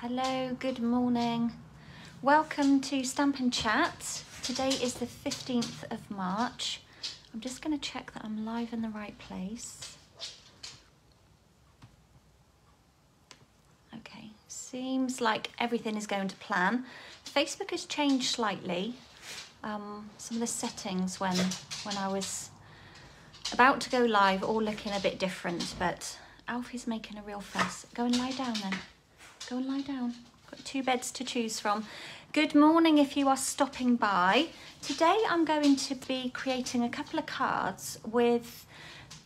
Hello, good morning. Welcome to Stampin' Chat. Today is the 15th of March. I'm just going to check that I'm live in the right place. Okay, seems like everything is going to plan. Facebook has changed slightly. Some of the settings when I was about to go live all looking a bit different, but Alfie's making a real fuss. Go and lie down then. Go and lie down. Got two beds to choose from. Good morning if you are stopping by. Today I'm going to be creating a couple of cards with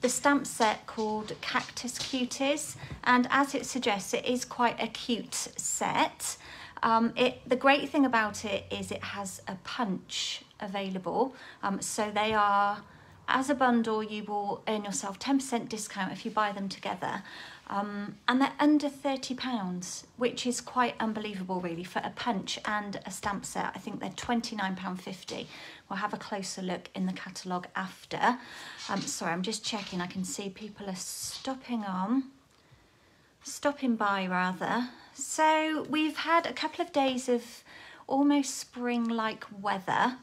the stamp set called Cactus Cuties, and as it suggests, it is quite a cute set. The great thing about it is it has a punch available, so they are, as a bundle, you will earn yourself 10% discount if you buy them together. And they're under £30, which is quite unbelievable really for a punch and a stamp set. I think they're £29.50. We'll have a closer look in the catalogue after. Sorry, I'm just checking. I can see people are stopping by rather. So we've had a couple of days of almost spring-like weather,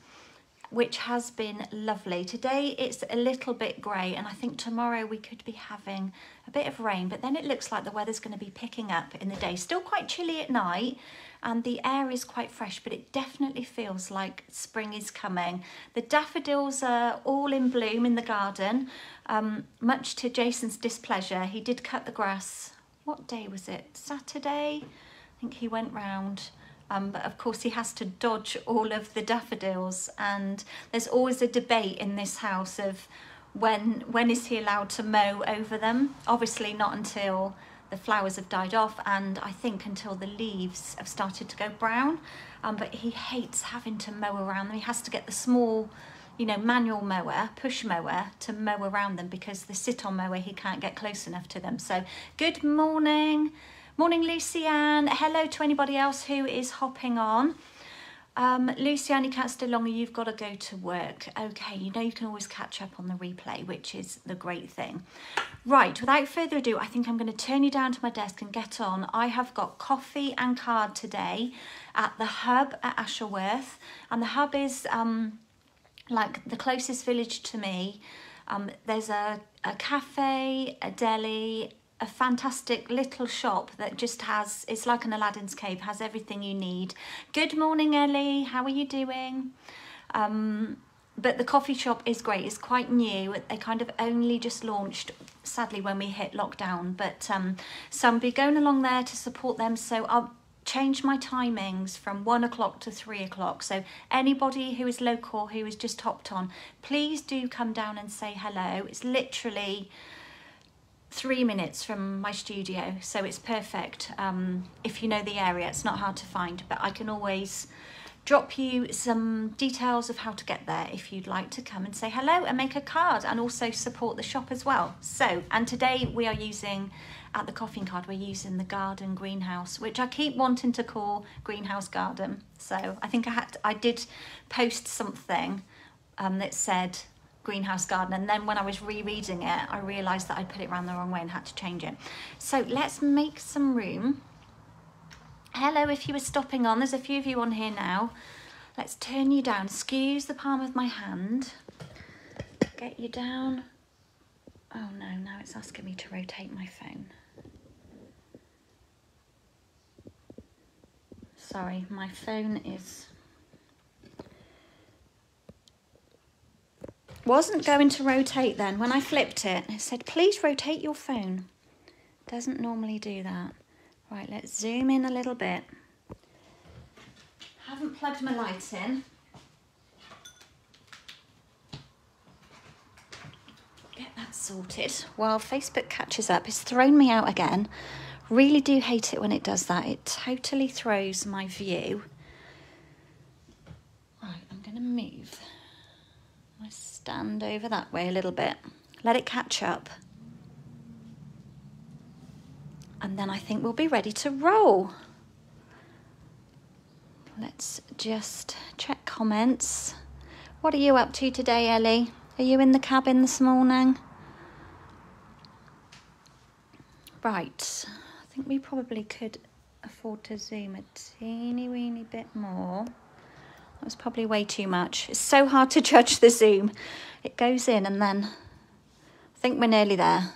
which has been lovely. Today it's a little bit grey, and I think tomorrow we could be having a bit of rain, but then it looks like the weather's going to be picking up in the day. Still quite chilly at night, and the air is quite fresh, but it definitely feels like spring is coming. The daffodils are all in bloom in the garden, much to Jason's displeasure. He did cut the grass. What day was it? Saturday? I think he went round. But of course he has to dodge all of the daffodils, and there's always a debate in this house of when is he allowed to mow over them. Obviously not until the flowers have died off, and I think until the leaves have started to go brown, but he hates having to mow around them. He has to get the small, manual mower, push mower, to mow around them because the sit-on mower, he can't get close enough to them. So good morning. Morning, Lucianne. Hello to anybody else who is hopping on. Lucianne, you can't stay longer. You've got to go to work. Okay, you can always catch up on the replay, which is the great thing. Right, without further ado, I think I'm going to turn you down to my desk and get on. I have got coffee and card today at the Hub at Asherworth. And the Hub is like the closest village to me. There's a cafe, a deli, a fantastic little shop that just has, it's like an Aladdin's cave, has everything you need. Good morning, Ellie. How are you doing? But the coffee shop is great. It's quite new. They kind of only just launched, sadly, when we hit lockdown. But so I'll be going along there to support them. So I'll change my timings from 1 o'clock to 3 o'clock. So anybody who is local, who has just hopped on, please do come down and say hello. It's literally 3 minutes from my studio, so it's perfect. If you know the area, it's not hard to find, but I can always drop you some details of how to get there if you'd like to come and say hello and make a card and also support the shop as well. So, and today we are using, at the coffee card, we're using the garden greenhouse, which I keep wanting to call greenhouse garden. So I think I did post something that said greenhouse garden, and then when I was rereading it, I realised that I put it around the wrong way and had to change it. So let's make some room. Hello, if you were stopping on, there's a few of you on here now. Let's turn you down. Excuse the palm of my hand. Get you down. Oh no, now it's asking me to rotate my phone. Sorry, my phone is wasn't going to rotate then. When I flipped it, it said, please rotate your phone. Doesn't normally do that. Right, let's zoom in a little bit. Haven't plugged my light in. Get that sorted while Facebook catches up. It's thrown me out again. Really do hate it when it does that. It totally throws my view. Right, I'm going to move my stand over that way a little bit, let it catch up, and then I think we'll be ready to roll. Let's just check comments. What are you up to today, Ellie? Are you in the cabin this morning? Right, I think we probably could afford to zoom a teeny weeny bit more. That was probably way too much. It's so hard to judge the zoom. It goes in and then I think we're nearly there.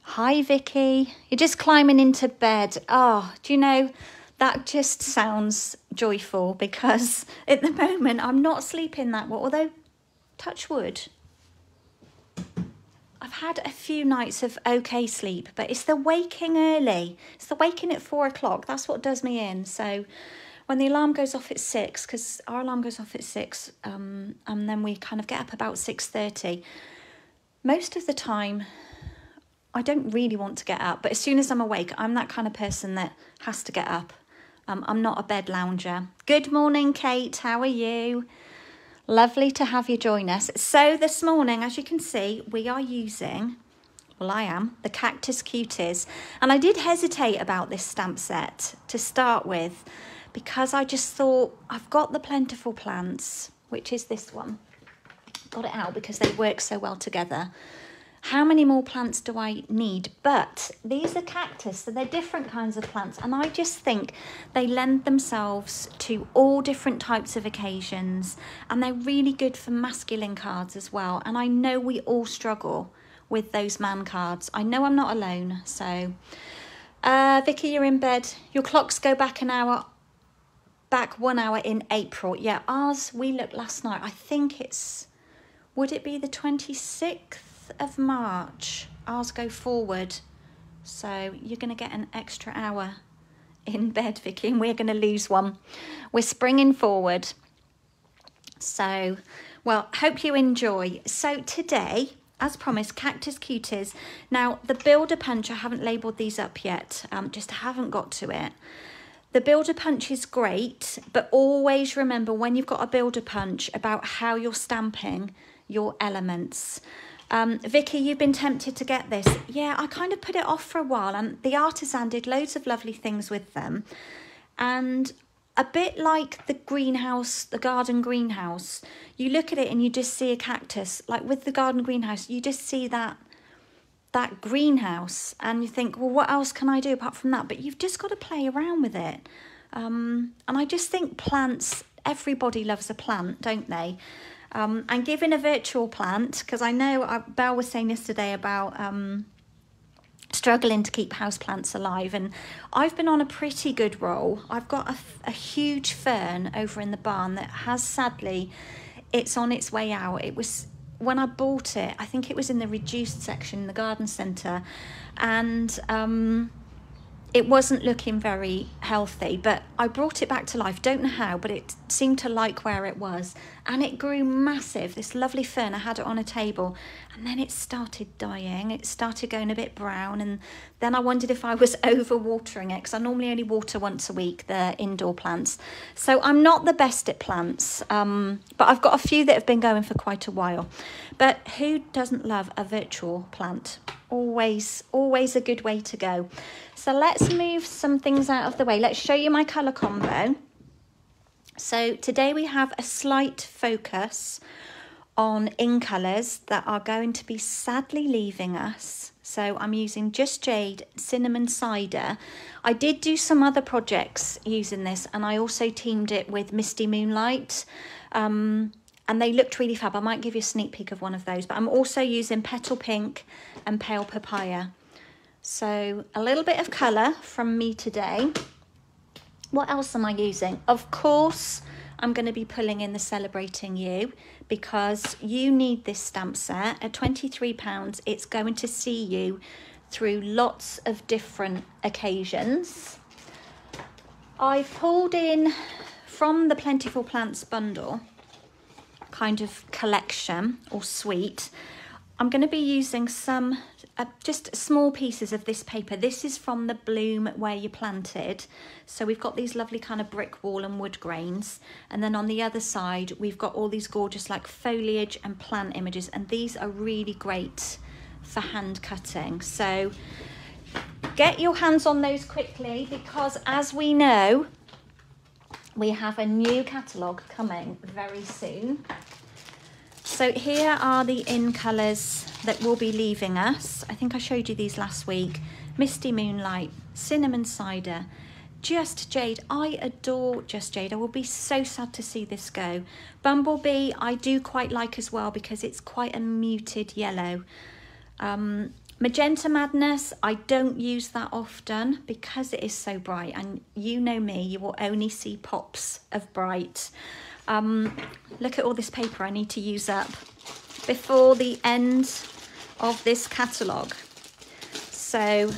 Hi, Vicky. You're just climbing into bed. Oh, do you know, that just sounds joyful because at the moment I'm not sleeping that well, although touch wood. I've had a few nights of okay sleep, but it's the waking early. It's the waking at 4 o'clock. That's what does me in. So when the alarm goes off at 6, because our alarm goes off at 6, and then we kind of get up about 6:30. Most of the time, I don't really want to get up, but as soon as I'm awake, I'm that kind of person that has to get up. I'm not a bed lounger. Good morning, Kate. How are you? Lovely to have you join us. So this morning, as you can see, we are using, well, I am, the Cactus Cuties. And I did hesitate about this stamp set to start with because I just thought I've got the Plentiful Plants, which is this one. Got it out because they work so well together. How many more plants do I need? But these are cactus, so they're different kinds of plants. And I just think they lend themselves to all different types of occasions. And they're really good for masculine cards as well. And I know we all struggle with those man cards. I know I'm not alone. So, Vicky, you're in bed. Your clocks go back 1 hour in April. Yeah, ours, we looked last night. I think it's, would it be the 26th? Of March. Ours go forward, so you're going to get an extra hour in bed, Vicky, and we're going to lose one. We're springing forward. So, well, hope you enjoy. So today, as promised, Cactus Cuties. Now, the Builder Punch, I haven't labelled these up yet, just haven't got to it. The Builder Punch is great, but always remember when you've got a Builder Punch about how you're stamping your elements. Vicky, you've been tempted to get this. Yeah, I kind of put it off for a while, and the Artisan did loads of lovely things with them. And a bit like the greenhouse, the garden greenhouse, you look at it and you just see a cactus. Like with the garden greenhouse, you just see that greenhouse and you think, well, what else can I do apart from that? But you've just got to play around with it. And I just think plants, everybody loves a plant, don't they? And given a virtual plant, because I know Belle was saying yesterday about struggling to keep houseplants alive, and I've been on a pretty good roll. I've got a huge fern over in the barn that has, sadly, it's on its way out. It was, when I bought it, I think it was in the reduced section in the garden centre, and it wasn't looking very healthy, but I brought it back to life. Don't know how, but it seemed to like where it was, and it grew massive. This lovely fern, I had it on a table, and then it started dying. It started going a bit brown, and then I wondered if I was over watering it, because I normally only water once a week, the indoor plants. So I'm not the best at plants, but I've got a few that have been going for quite a while. But who doesn't love a virtual plant? Always a good way to go. So let's move some things out of the way. Let's show you my colour combo. So today we have a slight focus on in colours that are going to be sadly leaving us. So I'm using Just Jade, Cinnamon Cider. I did do some other projects using this, and I also teamed it with Misty Moonlight. And they looked really fab. I might give you a sneak peek of one of those. But I'm also using Petal Pink and Pale Papaya. So a little bit of colour from me today. What else am I using? Of course, I'm going to be pulling in the Celebrating You, because you need this stamp set. At £23, it's going to see you through lots of different occasions. I've pulled in from the Plentiful Plants bundle kind of collection or suite. I'm going to be using some just small pieces of this paper. This is from the Bloom Where You Planted. So we've got these lovely kind of brick wall and wood grains, and then on the other side we've got all these gorgeous like foliage and plant images, and these are really great for hand cutting. So get your hands on those quickly, because as we know, we have a new catalogue coming very soon. So here are the in colours that will be leaving us. I think I showed you these last week. Misty Moonlight, Cinnamon Cider, Just Jade. I adore Just Jade. I will be so sad to see this go. Bumblebee I do quite like as well because it's quite a muted yellow. Magenta Madness, I don't use that often because it is so bright, and you know me, you will only see pops of bright. Look at all this paper I need to use up before the end of this catalogue. So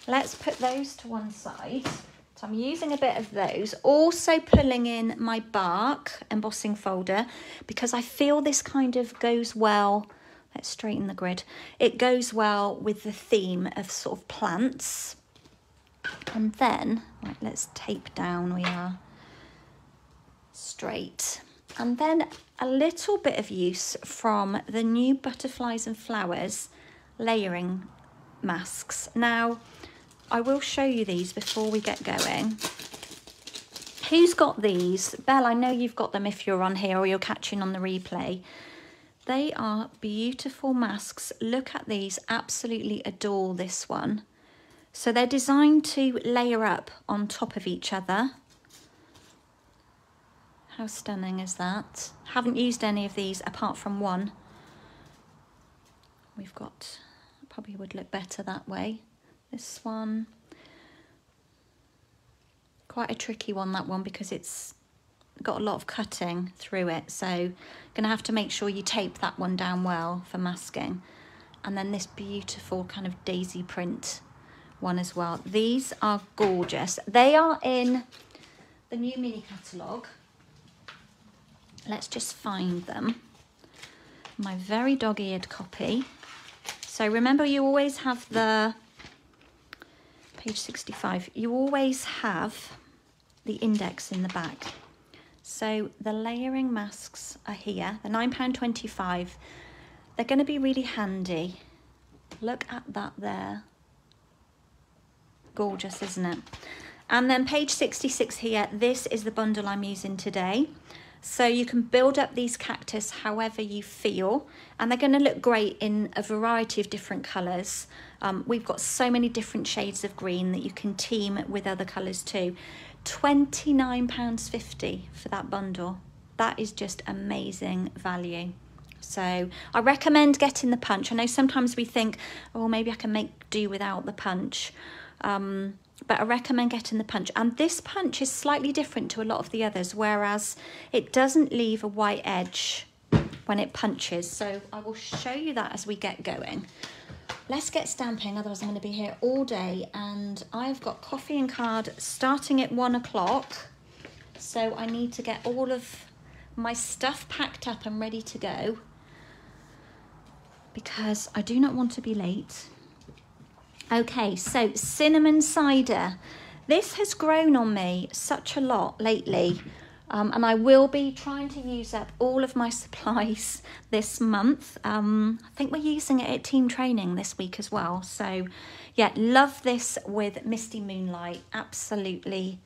let's put those to one side. So I'm using a bit of those, also pulling in my bark embossing folder because I feel this kind of goes well. Let's straighten the grid. It goes well with the theme of sort of plants. And then, right, let's tape down, we are straight. And then a little bit of use from the new Butterflies and Flowers layering masks. Now, I will show you these before we get going. Who's got these? Belle, I know you've got them if you're on here or you're catching on the replay. They are beautiful masks. Look at these, absolutely adore this one. So they're designed to layer up on top of each other. How stunning is that? Haven't used any of these apart from one. We've got, probably would look better that way. This one. Quite a tricky one, that one, because it's got a lot of cutting through it, so gonna have to make sure you tape that one down well for masking. And then this beautiful kind of daisy print one as well. These are gorgeous. They are in the new mini catalogue. Let's just find them. My very dog-eared copy. So remember, you always have the page 65, you always have the index in the back. So the layering masks are here. They're £9.25. They're going to be really handy. Look at that there. Gorgeous, isn't it? And then page 66 here, this is the bundle I'm using today. So you can build up these cactus however you feel, and they're going to look great in a variety of different colours. We've got so many different shades of green that you can team with other colours too. £29.50 for that bundle. That is just amazing value. So I recommend getting the punch. I know sometimes we think, oh, maybe I can make do without the punch. But I recommend getting the punch. And this punch is slightly different to a lot of the others, whereas it doesn't leave a white edge when it punches. So I will show you that as we get going. Let's get stamping, otherwise I'm going to be here all day, and I've got coffee and card starting at 1 o'clock. So I need to get all of my stuff packed up and ready to go because I do not want to be late. Okay, so cinnamon cider. This has grown on me such a lot lately, and I will be trying to use up all of my supplies this month. I think we're using it at team training this week as well. So yeah, love this with Misty Moonlight. Absolutely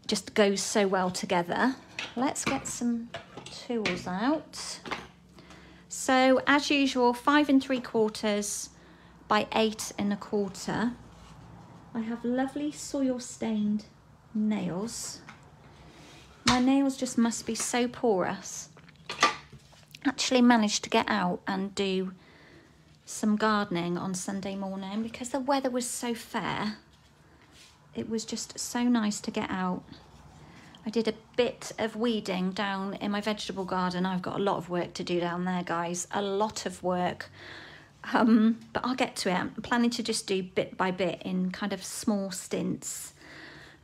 just goes so well together. Let's get some tools out. So as usual, 5 3/4 by 8 1/4. I have lovely soil stained nails. My nails just must be so porous. Actually managed to get out and do some gardening on Sunday morning because the weather was so fair. It was just so nice to get out. I did a bit of weeding down in my vegetable garden. I've got a lot of work to do down there, guys. A lot of work. But I'll get to it. I'm planning to just do bit by bit in kind of small stints.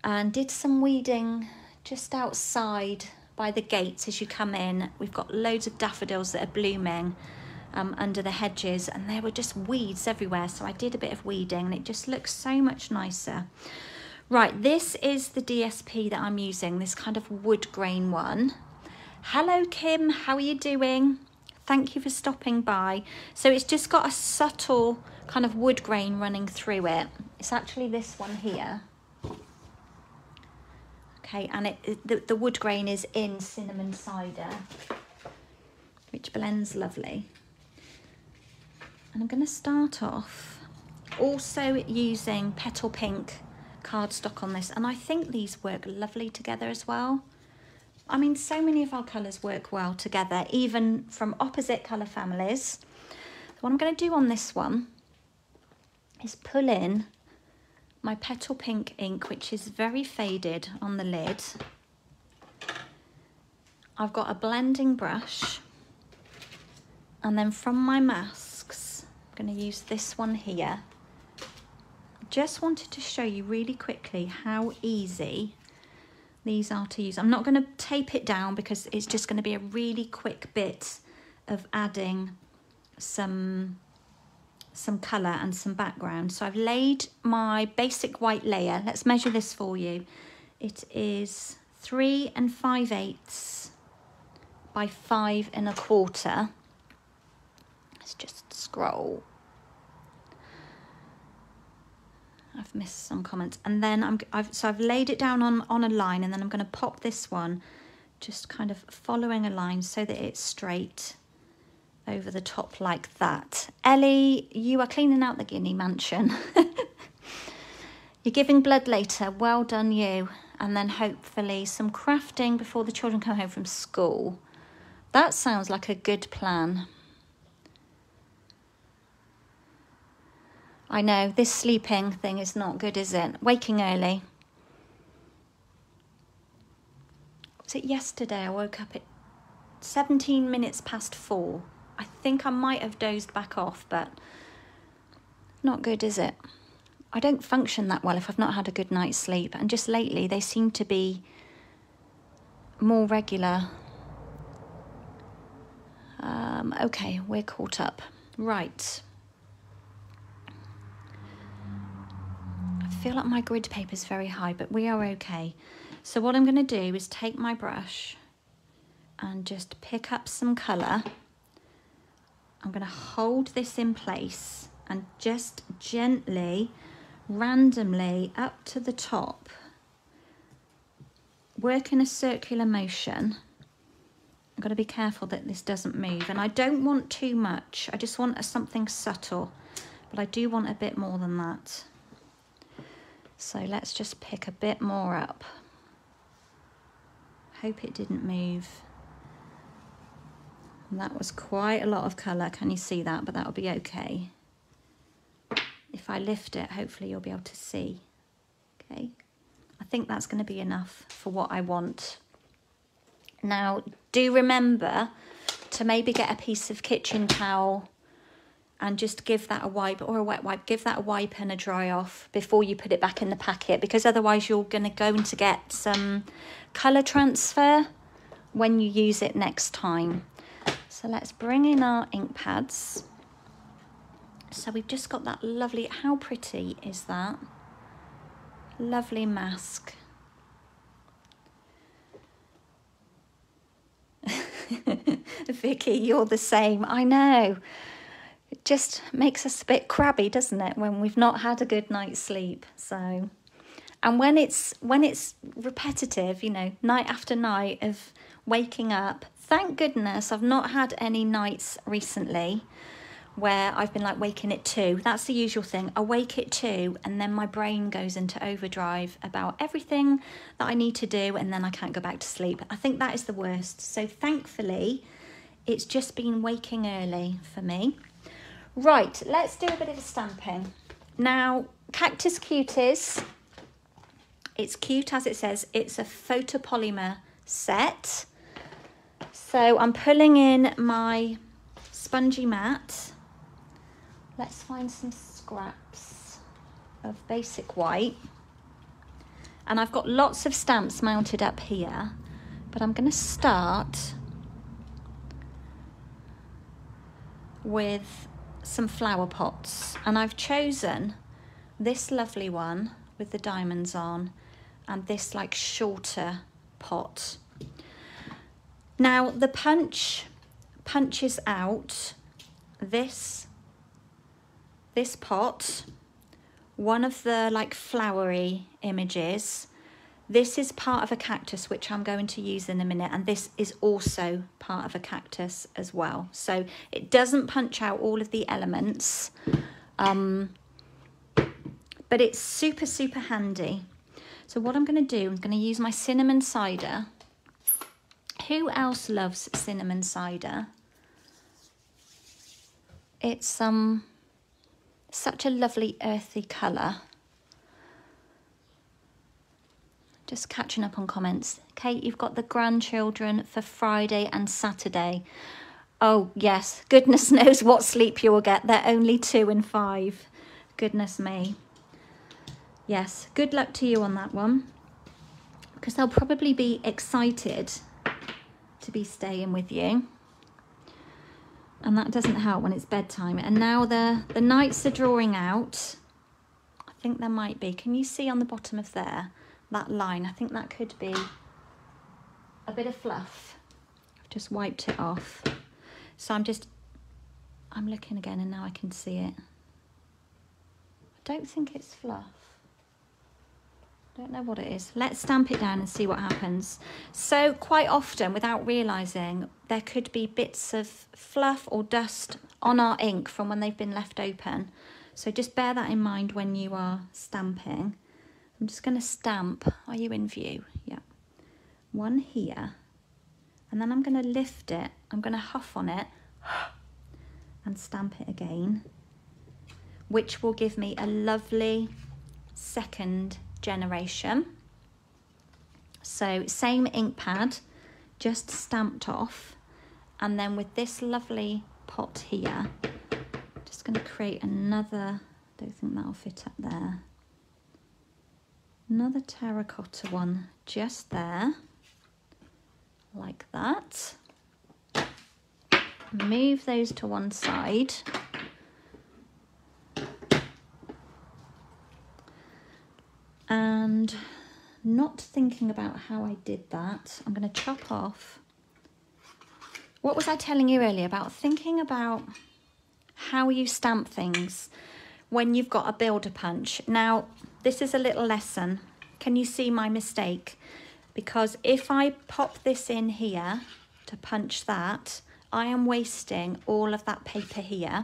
And did some weeding just outside by the gates as you come in. We've got loads of daffodils that are blooming under the hedges, and there were just weeds everywhere. So I did a bit of weeding and it just looks so much nicer. Right, this is the DSP that I'm using, this kind of wood grain one. Hello, Kim, how are you doing? Thank you for stopping by. So it's just got a subtle kind of wood grain running through it. It's actually this one here. Okay, and the wood grain is in cinnamon cider, which blends lovely. And I'm going to start off Also using Petal Pink cardstock on this, and I think these work lovely together as well. I mean, so many of our colours work well together, even from opposite colour families. So what I'm going to do on this one is pull in my Petal Pink ink, which is very faded on the lid. I've got a blending brush, and then from my masks, I'm going to use this one here. Just wanted to show you really quickly how easy these are to use. I'm not going to tape it down because it's just going to be a really quick bit of adding some colour and some background. So I've laid my basic white layer. Let's measure this for you. It is 3 5/8 by 5 1/4. Let's just scroll. I've missed some comments, and then I've laid it down on a line, and then I'm going to pop this one just kind of following a line so that it's straight over the top like that. Ellie, you are cleaning out the Guinea mansion. You're giving blood later. Well done, you. And then hopefully some crafting before the children come home from school. That sounds like a good plan. I know, this sleeping thing is not good, is it? Waking early. Was it yesterday I woke up at 17 minutes past 4? I think I might have dozed back off, but not good, is it? I don't function that well if I've not had a good night's sleep, and just lately they seem to be more regular. Okay, we're caught up. Right. I feel like my grid paper is very high, but we are okay. So what I'm going to do is take my brush and just pick up some colour. I'm going to hold this in place and just gently, randomly up to the top, work in a circular motion. I've got to be careful that this doesn't move, and I don't want too much. I just want something subtle, but I do want a bit more than that. So let's just pick a bit more up. Hope it didn't move. And that was quite a lot of colour. Can you see that? But that'll be okay. If I lift it, hopefully you'll be able to see. Okay. I think that's going to be enough for what I want. Now, do remember to maybe get a piece of kitchen towel and just give that a wipe, or a wet wipe, give that a wipe and a dry off before you put it back in the packet, because otherwise you're going to get some colour transfer when you use it next time. So let's bring in our ink pads. So we've just got that lovely, how pretty is that? Lovely mask. Vicky, you're the same. I know. It just makes us a bit crabby, doesn't it, when we've not had a good night's sleep. So, and when it's repetitive, you know, night after night of waking up. Thank goodness I've not had any nights recently where I've been like waking at 2. That's the usual thing. I wake at 2 and then my brain goes into overdrive about everything that I need to do, and then I can't go back to sleep. I think that is the worst. So thankfully, it's just been waking early for me. Right, let's do a bit of stamping. Now, Cactus Cuties, it's cute as it says, it's a photopolymer set. So I'm pulling in my spongy mat. Let's find some scraps of basic white. And I've got lots of stamps mounted up here, but I'm going to start with some flower pots, and I've chosen this lovely one with the diamonds on and this like shorter pot. Now the punches out this pot, one of the like flowery images. This is part of a cactus, which I'm going to use in a minute, and this is also part of a cactus as well. So it doesn't punch out all of the elements, but it's super, super handy. So what I'm going to do, I'm going to use my cinnamon cider. Who else loves cinnamon cider? It's such a lovely earthy colour. Just catching up on comments. Kate, you've got the grandchildren for Friday and Saturday. Oh, yes. Goodness knows what sleep you will get. They're only 2 and 5. Goodness me. Yes, good luck to you on that one. Because they'll probably be excited to be staying with you. And that doesn't help when it's bedtime. And now the nights are drawing out. I think there might be. Can you see on the bottom of there? That line, I think that could be a bit of fluff. I've just wiped it off. So I'm looking again and now I can see it. I don't think it's fluff. Don't know what it is. Let's stamp it down and see what happens. So quite often, without realising, there could be bits of fluff or dust on our ink from when they've been left open. So just bear that in mind when you are stamping. I'm just going to stamp. Are you in view? Yeah. One here. And then I'm going to lift it. I'm going to huff on it and stamp it again, which will give me a lovely second generation. So same ink pad, just stamped off. And then with this lovely pot here, just going to create another, don't think that'll fit up there. Another terracotta one just there, like that. Move those to one side. And not thinking about how I did that, I'm going to chop off. What was I telling you earlier about thinking about how you stamp things when you've got a builder punch? Now, this is a little lesson. Can you see my mistake? Because if I pop this in here to punch that, I am wasting all of that paper here.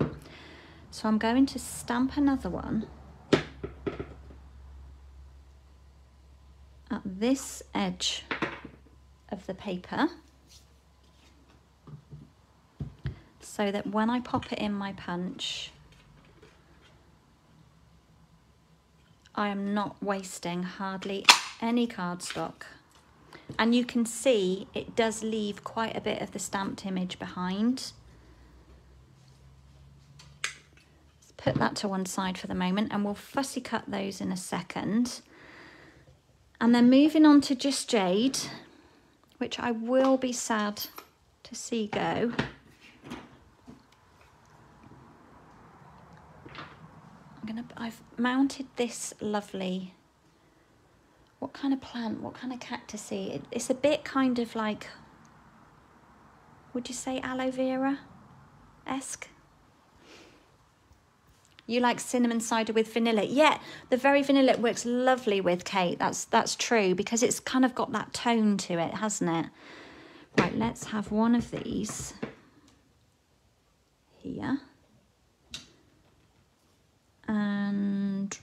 So I'm going to stamp another one at this edge of the paper, so that when I pop it in my punch, I am not wasting hardly any cardstock. And you can see it does leave quite a bit of the stamped image behind. Let's put that to one side for the moment and we'll fussy cut those in a second. And then moving on to Just Jade, which I will be sad to see go. I've mounted this lovely, what kind of plant, what kind of cactusy? It's a bit kind of like, would you say aloe vera-esque? You like cinnamon cider with vanilla? Yeah, the very vanilla it works lovely with, Kate. That's true, because it's kind of got that tone to it, hasn't it? Right, let's have one of these here. And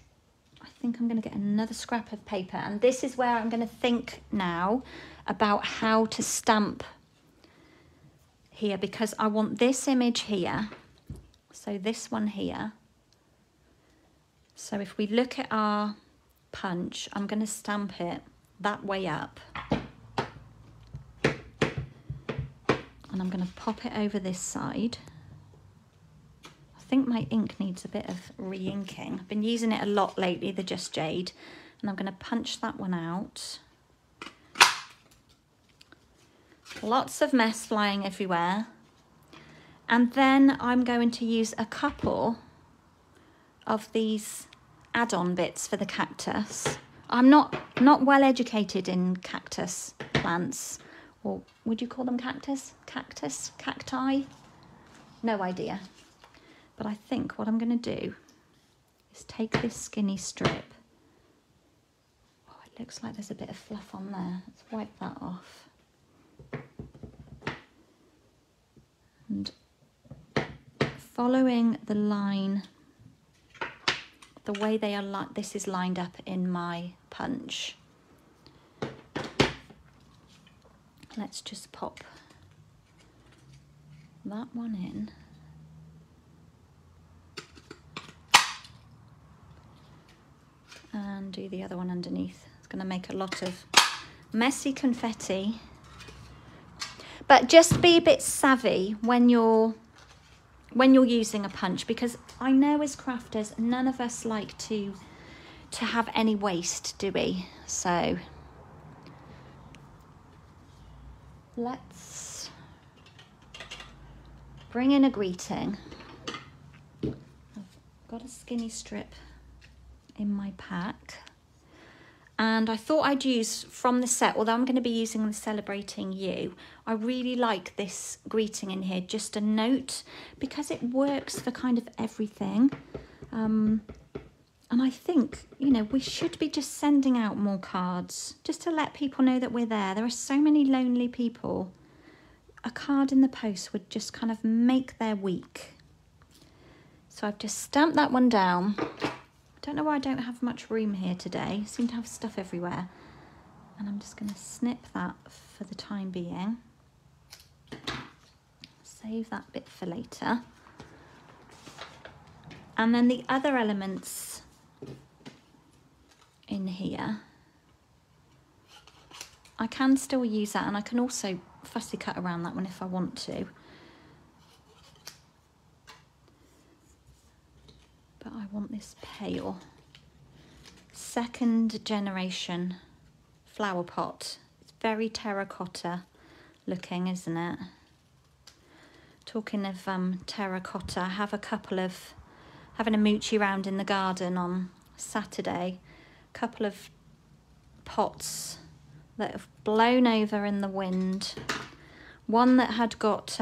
I think I'm going to get another scrap of paper. And this is where I'm going to think now about how to stamp here, because I want this image here. So this one here. So if we look at our punch, I'm going to stamp it that way up. And I'm going to pop it over this side. I think my ink needs a bit of re-inking. I've been using it a lot lately, the Just Jade. And I'm going to punch that one out. Lots of mess flying everywhere. And then I'm going to use a couple of these add-on bits for the cactus. I'm not well educated in cactus plants, or would you call them cactus? Cactus? Cacti? No idea. But I think what I'm going to do is take this skinny strip. Oh, it looks like there's a bit of fluff on there. Let's wipe that off. And following the line the way they are this is lined up in my punch. Let's just pop that one in. And do the other one underneath. It's going to make a lot of messy confetti. But just be a bit savvy when you're using a punch, because I know as crafters, none of us like to have any waste, do we? So let's bring in a greeting. I've got a skinny strip in my pack, and I thought I'd use from the set, although I'm going to be using the Celebrating You, I really like this greeting in here, just a note, because it works for kind of everything. And I think, you know, we should be just sending out more cards just to let people know that we're there. There are so many lonely people. A card in the post would just kind of make their week. So I've just stamped that one down. Don't know why I don't have much room here today. I seem to have stuff everywhere. And I'm just going to snip that for the time being. Save that bit for later. And then the other elements in here, I can still use that, and I can also fussy cut around that one if I want to. But I want this pale second generation flower pot. It's very terracotta looking, isn't it? Talking of terracotta, I have a couple of, having a moochie round in the garden on Saturday, a couple of pots that have blown over in the wind. One that had got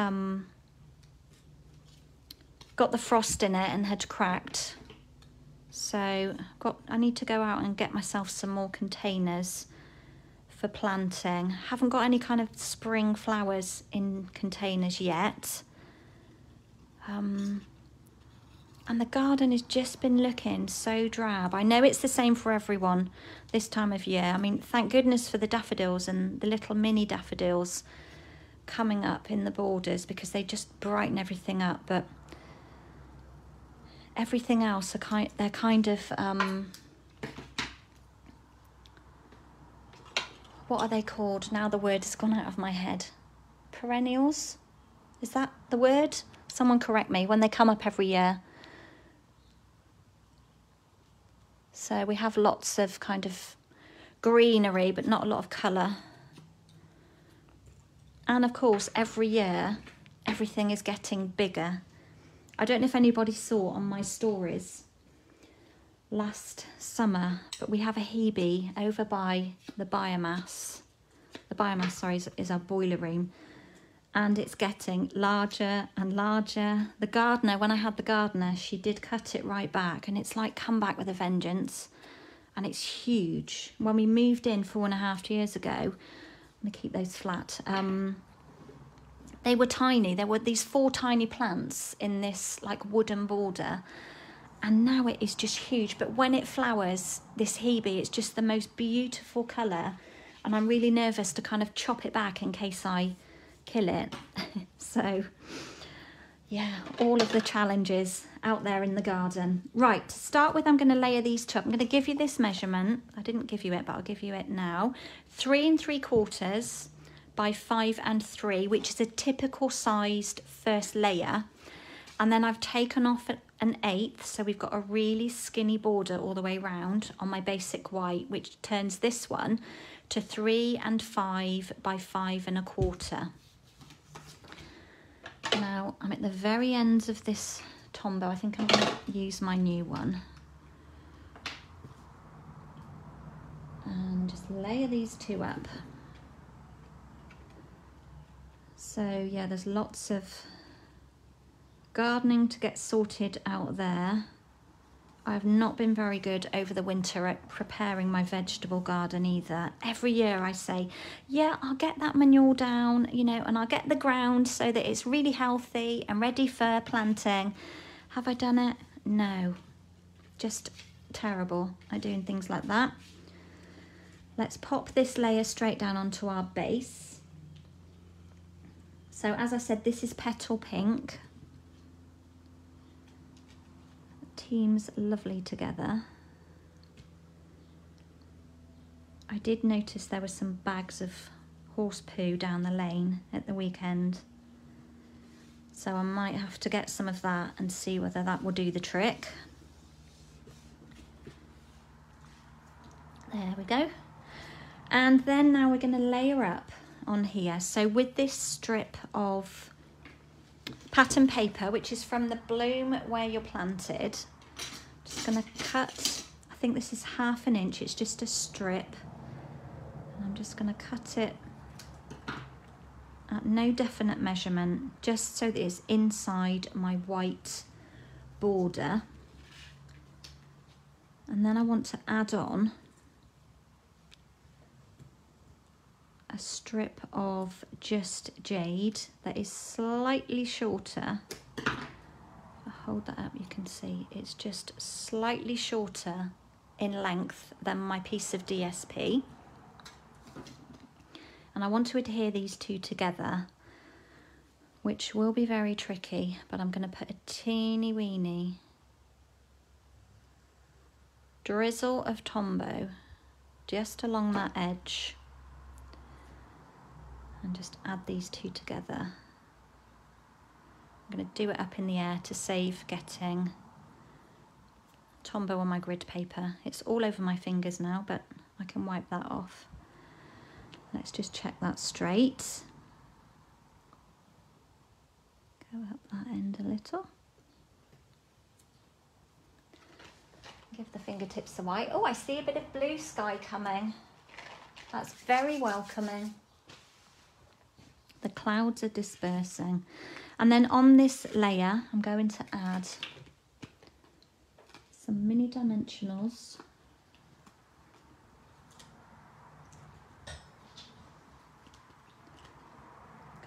the frost in it and had cracked. So I need to go out and get myself some more containers for planting. Haven't got any kind of spring flowers in containers yet. And the garden has just been looking so drab. I know it's the same for everyone this time of year. I mean, thank goodness for the daffodils and the little mini daffodils coming up in the borders, because they just brighten everything up. But everything else, they're kind of, what are they called? Now the word has gone out of my head. Perennials? Is that the word? Someone correct me when they come up every year. So we have lots of kind of greenery, but not a lot of colour. And of course, every year, everything is getting bigger. I don't know if anybody saw on my stories last summer, but we have a Hebe over by the biomass. The biomass, sorry, is our boiler room. And it's getting larger and larger. The gardener, when I had the gardener, she did cut it right back, and it's like come back with a vengeance. And it's huge. When we moved in 4.5 years ago, I'm gonna keep those flat. They were tiny. There were these 4 tiny plants in this like wooden border. And now it is just huge. But when it flowers, this Hebe, it's just the most beautiful colour. And I'm really nervous to kind of chop it back in case I kill it. So yeah, all of the challenges out there in the garden. Right, to start with, I'm going to layer these two up. I'm going to give you this measurement. I didn't give you it, but I'll give you it now. 3 3/4 by 5 3, which is a typical sized first layer. And then I've taken off an 1/8, so we've got a really skinny border all the way around on my basic white, which turns this one to 3 5 by 5 1/4. Now I'm at the very ends of this Tombow. I think I'm going to use my new one. And just layer these two up. So yeah, there's lots of gardening to get sorted out there. I've not been very good over the winter at preparing my vegetable garden either. Every year I say, yeah, I'll get that manure down, you know, and I'll get the ground so that it's really healthy and ready for planting. Have I done it? No. Just terrible at doing things like that. Let's pop this layer straight down onto our base. So as I said, this is Petal Pink. It teams lovely together. I did notice there were some bags of horse poo down the lane at the weekend. So I might have to get some of that and see whether that will do the trick. There we go. And then now we're going to layer up on here. So with this strip of pattern paper, which is from the bloom where you're planted, I'm just going to cut, I think this is 1/2 inch, it's just a strip. And I'm just going to cut it at no definite measurement, just so that it's inside my white border. And then I want to add on a strip of just jade that is slightly shorter. If I hold that up, you can see it's just slightly shorter in length than my piece of DSP. And I want to adhere these two together, which will be very tricky, but I'm going to put a teeny weeny drizzle of Tombow just along that edge. And just add these two together. I'm going to do it up in the air to save getting Tombow on my grid paper. It's all over my fingers now, but I can wipe that off. Let's just check that straight. Go up that end a little. Give the fingertips a wipe. Oh, I see a bit of blue sky coming. That's very welcoming. The clouds are dispersing. And then on this layer, I'm going to add some mini dimensionals.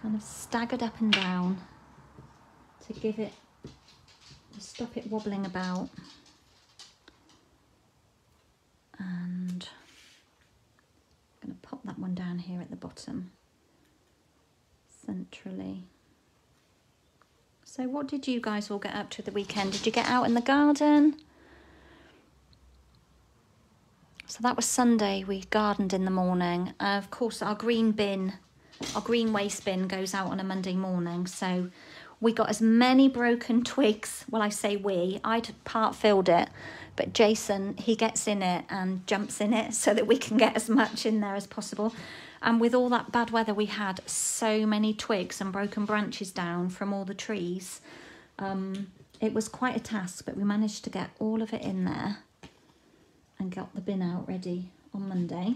Kind of staggered up and down to give it, to stop it wobbling about. And I'm going to pop that one down here at the bottom. Centrally. So what did you guys all get up to the weekend? Did you get out in the garden? So that was Sunday. We gardened in the morning. Of course, our green waste bin goes out on a Monday morning. So we got as many broken twigs. Well, I say we. I'd part filled it, but Jason, he gets in it and jumps in it so that we can get as much in there as possible. And with all that bad weather, we had so many twigs and broken branches down from all the trees. It was quite a task, but we managed to get all of it in there and got the bin out ready on Monday.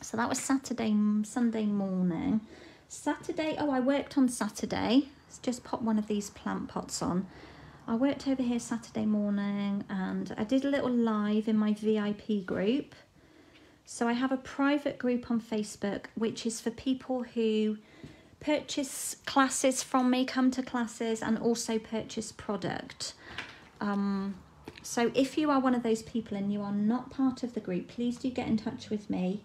So that was Sunday morning. Saturday, oh, I worked on Saturday. Let's just pop one of these plant pots on. I worked over here Saturday morning and I did a little live in my VIP group. So I have a private group on Facebook, which is for people who purchase classes from me, come to classes, and also purchase product. So if you are one of those people and you are not part of the group, please do get in touch with me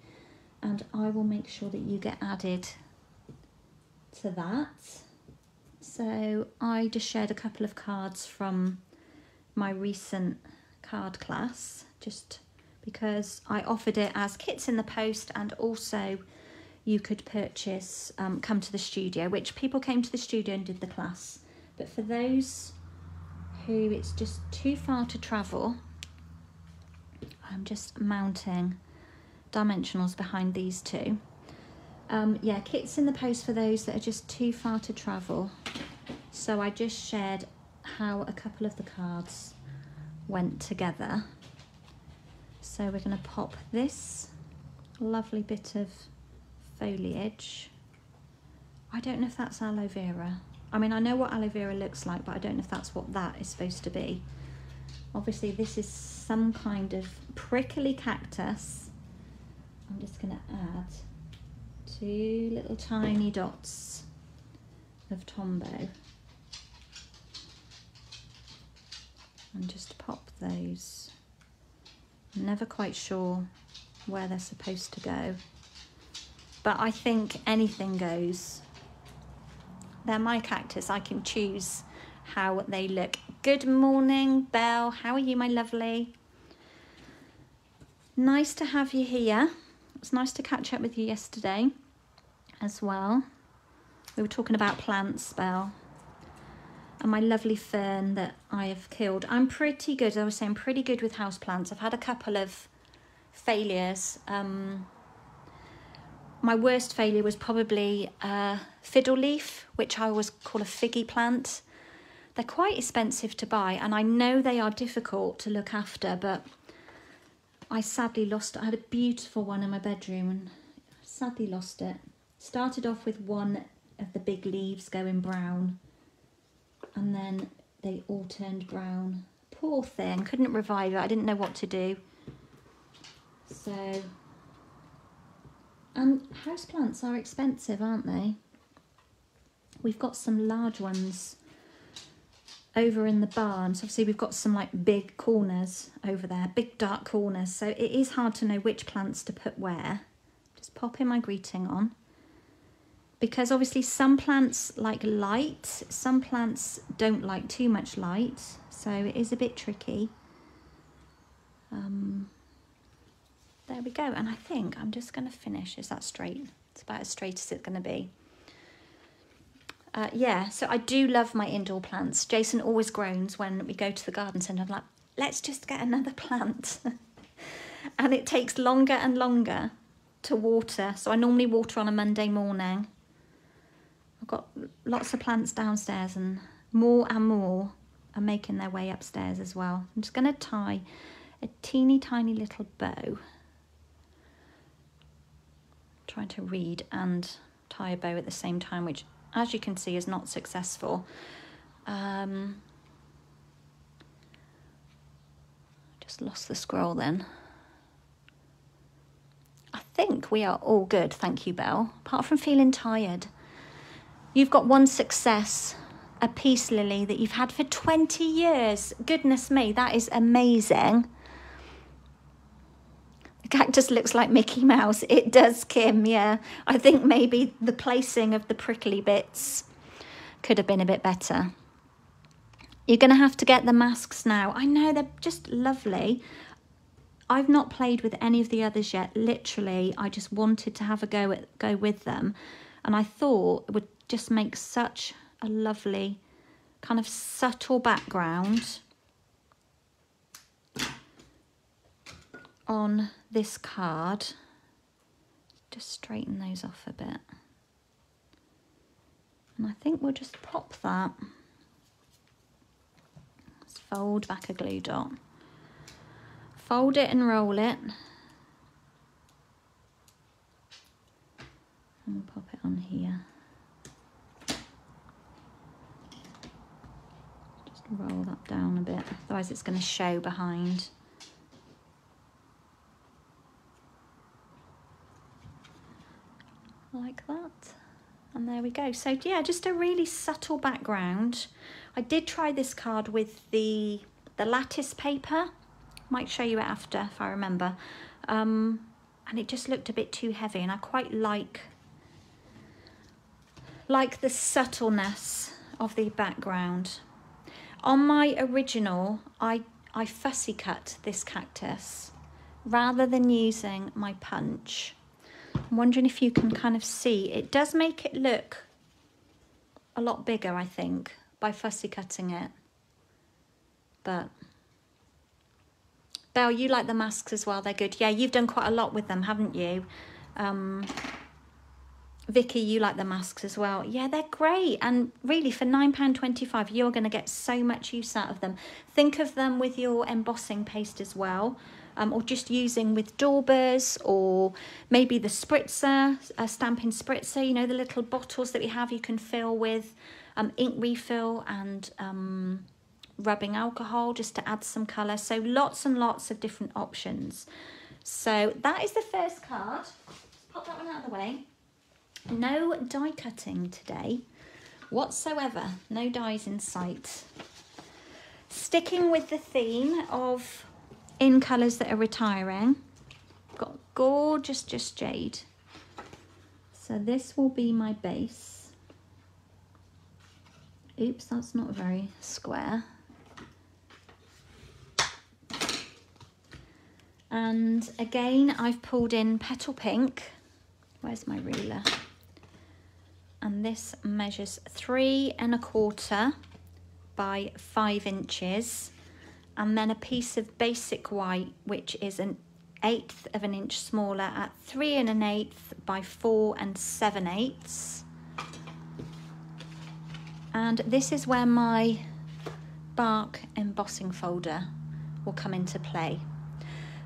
and I will make sure that you get added to that. So I just shared a couple of cards from my recent card class, just because I offered it as kits in the post, and also you could purchase, come to the studio, which people came to the studio and did the class. But for those who it's just too far to travel, I'm just mounting dimensionals behind these two. Yeah, kits in the post for those that are just too far to travel. So I just shared how a couple of the cards went together. So we're going to pop this lovely bit of foliage. I don't know if that's aloe vera. I mean, I know what aloe vera looks like, but I don't know if that's what that is supposed to be. Obviously, this is some kind of prickly cactus. I'm just going to add 2 little tiny dots of Tombow. And just pop those I'm never quite sure where they're supposed to go. But I think anything goes. They're my cactus. I can choose how they look. Good morning, Belle. How are you, my lovely? Nice to have you here. It's nice to catch up with you yesterday as well. We were talking about plants, Belle. And my lovely fern that I have killed. I'm pretty good, I was saying, pretty good with houseplants. I've had a couple of failures. My worst failure was probably fiddle leaf, which I always call a figgy plant. They're quite expensive to buy, and I know they are difficult to look after, but I sadly lost it. I had a beautiful one in my bedroom and I sadly lost it. Started off with one of the big leaves going brown, and then they all turned brown. Poor thing, couldn't revive it. I didn't know what to do. So, and houseplants are expensive, aren't they? We've got some large ones over in the barn. So obviously we've got some like big corners over there, big dark corners. So it is hard to know which plants to put where. Just popping my greeting on. Because obviously some plants like light, some plants don't like too much light. So it is a bit tricky. There we go. And I think I'm just going to finish. Is that straight? It's about as straight as it's going to be. Yeah, so I do love my indoor plants. Jason always groans when we go to the garden centre. I'm like, let's just get another plant. And it takes longer and longer to water. So I normally water on a Monday morning. I've got lots of plants downstairs, and more are making their way upstairs as well. I'm just going to tie a teeny tiny little bow. Trying to read and tie a bow at the same time, which, as you can see, is not successful. Just lost the scroll then. I think we are all good, thank you, Belle, apart from feeling tired. You've got one success, a peace lily that you've had for 20 years. Goodness me, that is amazing. The cactus looks like Mickey Mouse. It does, Kim, yeah. I think maybe the placing of the prickly bits could have been a bit better. You're going to have to get the masks now. I know, they're just lovely. I've not played with any of the others yet. Literally, I just wanted to have a go with them. And I thought it would just make such a lovely kind of subtle background on this card. Just straighten those off a bit. And I think we'll just pop that. Let's fold back a glue dot. Fold it and roll it. And we'll pop it on here. Just roll that down a bit, otherwise it's going to show behind. Like that. And there we go. So yeah, just a really subtle background. I did try this card with the lattice paper. Might show you it after if I remember. And it just looked a bit too heavy, and I quite like the subtleness of the background. On my original, I fussy cut this cactus rather than using my punch. I'm wondering if you can kind of see. It does make it look a lot bigger, I think, by fussy cutting it. But Belle, you like the masks as well. They're good. Yeah, you've done quite a lot with them, haven't you? Vicky, you like the masks as well. Yeah, they're great. And really, for £9.25, you're going to get so much use out of them. Think of them with your embossing paste as well. Or just using with daubers, or maybe the spritzer, a Stampin' spritzer, you know, the little bottles that we have you can fill with ink refill and rubbing alcohol just to add some colour. So lots and lots of different options. So that is the first card. Pop that one out of the way. No die cutting today whatsoever. No dies in sight. Sticking with the theme of in colours that are retiring. Got gorgeous just jade. So this will be my base. Oops, that's not very square. And again, I've pulled in Petal Pink. Where's my ruler? And this measures 3 1/4 by 5 inches. And then a piece of basic white, which is 1/8 of an inch smaller at 3 1/8 by 4 7/8. And this is where my bark embossing folder will come into play.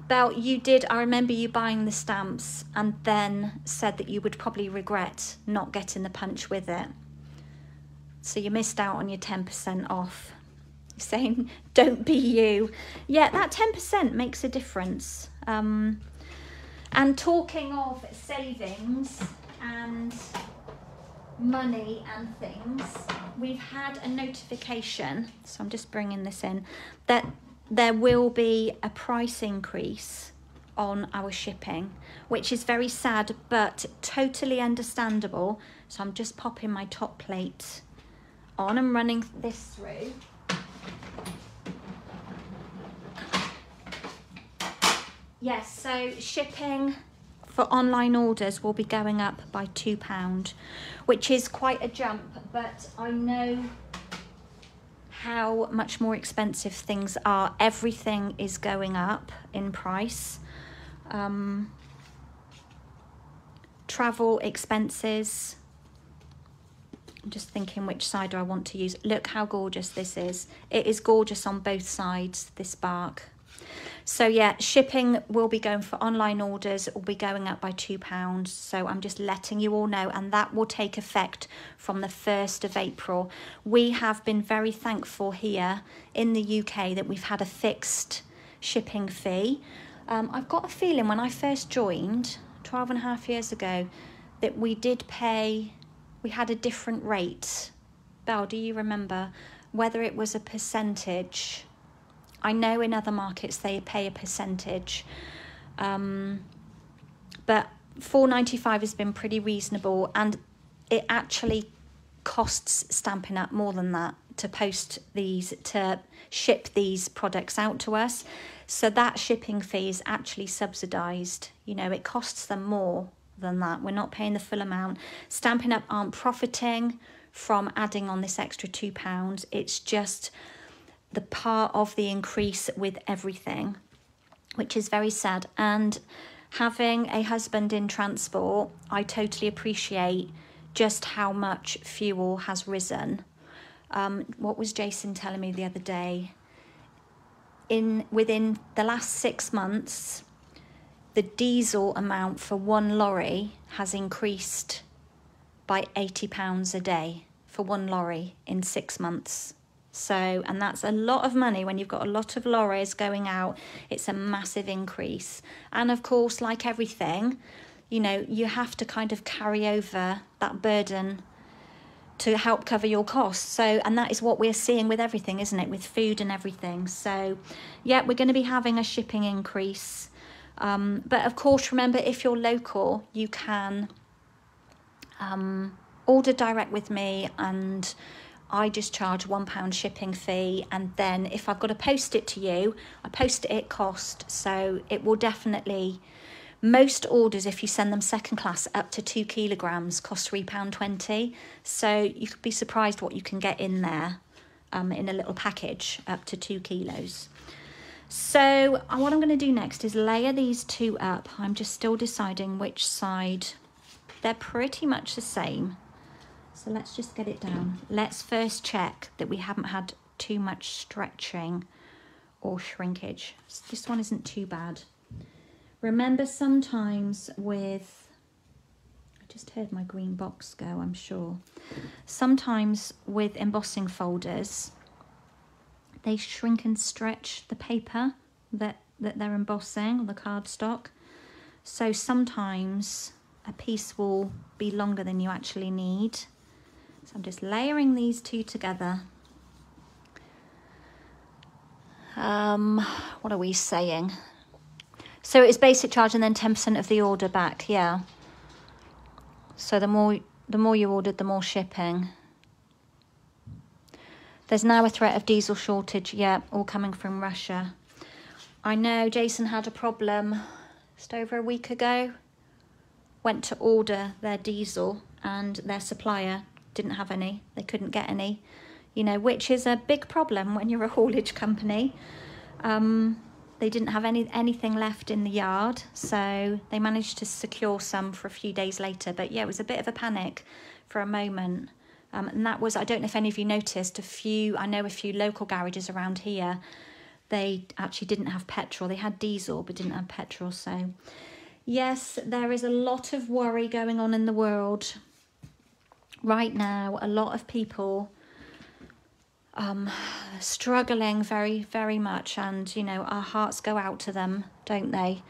Belle, I remember you buying the stamps and then said that you would probably regret not getting the punch with it. So you missed out on your 10% off. You're saying, don't be you. Yeah, that 10% makes a difference. And talking of savings and money and things, we've had a notification, so I'm just bringing this in, that there will be a price increase on our shipping, which is very sad but totally understandable. So I'm just popping my top plate on and running this through. Yes, so shipping for online orders will be going up by £2, which is quite a jump, but I know how much more expensive things are. Everything is going up in price. Travel expenses. I'm just thinking which side do I want to use. Look how gorgeous this is. It is gorgeous on both sides, this bark. So yeah, shipping will be going for online orders, will be going up by £2. So I'm just letting you all know, and that will take effect from the 1st of April. We have been very thankful here in the UK that we've had a fixed shipping fee. I've got a feeling when I first joined 12.5 years ago that we did pay, we had a different rate. Belle, do you remember whether it was a percentage? I know in other markets they pay a percentage, but £4.95 has been pretty reasonable, and it actually costs Stampin' Up more than that to post these, to ship these products out to us. So that shipping fee is actually subsidised. You know, it costs them more than that. We're not paying the full amount. Stampin' Up aren't profiting from adding on this extra £2. It's just the part of the increase with everything, which is very sad. And having a husband in transport, I totally appreciate just how much fuel has risen. What was Jason telling me the other day? Within the last 6 months, the diesel amount for one lorry has increased by £80 a day for one lorry in 6 months. So, and that's a lot of money when you've got a lot of lorries going out. It's a massive increase. And of course, like everything, you know, you have to kind of carry over that burden to help cover your costs. So, and that is what we're seeing with everything, isn't it? With food and everything. So yeah, we're going to be having a shipping increase. But of course, remember, if you're local, you can order direct with me, and I just charge £1 shipping fee. And then if I've got to post it to you, I post it at cost. So it will definitely, most orders, if you send them second class up to 2 kilograms, cost £3.20. So you could be surprised what you can get in there in a little package up to 2 kilos. So what I'm going to do next is layer these two up. I'm just still deciding which side. They're pretty much the same. So let's just get it down. Let's first check that we haven't had too much stretching or shrinkage. This one isn't too bad. Remember, sometimes with, I just heard my green box go, I'm sure. Sometimes with embossing folders, they shrink and stretch the paper that they're embossing, or the cardstock. So sometimes a piece will be longer than you actually need. So I'm just layering these two together. What are we saying? So it's basic charge and then 10% of the order back, yeah. So the more you ordered, the more shipping. There's now a threat of diesel shortage, yeah, all coming from Russia. I know Jason had a problem just over a week ago. Went to order their diesel and their supplier didn't have any. They couldn't get any, you know, which is a big problem when you're a haulage company. They didn't have anything left in the yard, so they managed to secure some for a few days later. But yeah, it was a bit of a panic for a moment. And that was, I don't know if any of you noticed, I know a few local garages around here, they actually didn't have petrol. They had diesel but didn't have petrol. So yes, there is a lot of worry going on in the world right now. A lot of people struggling very, very much, and you know, our hearts go out to them, don't they?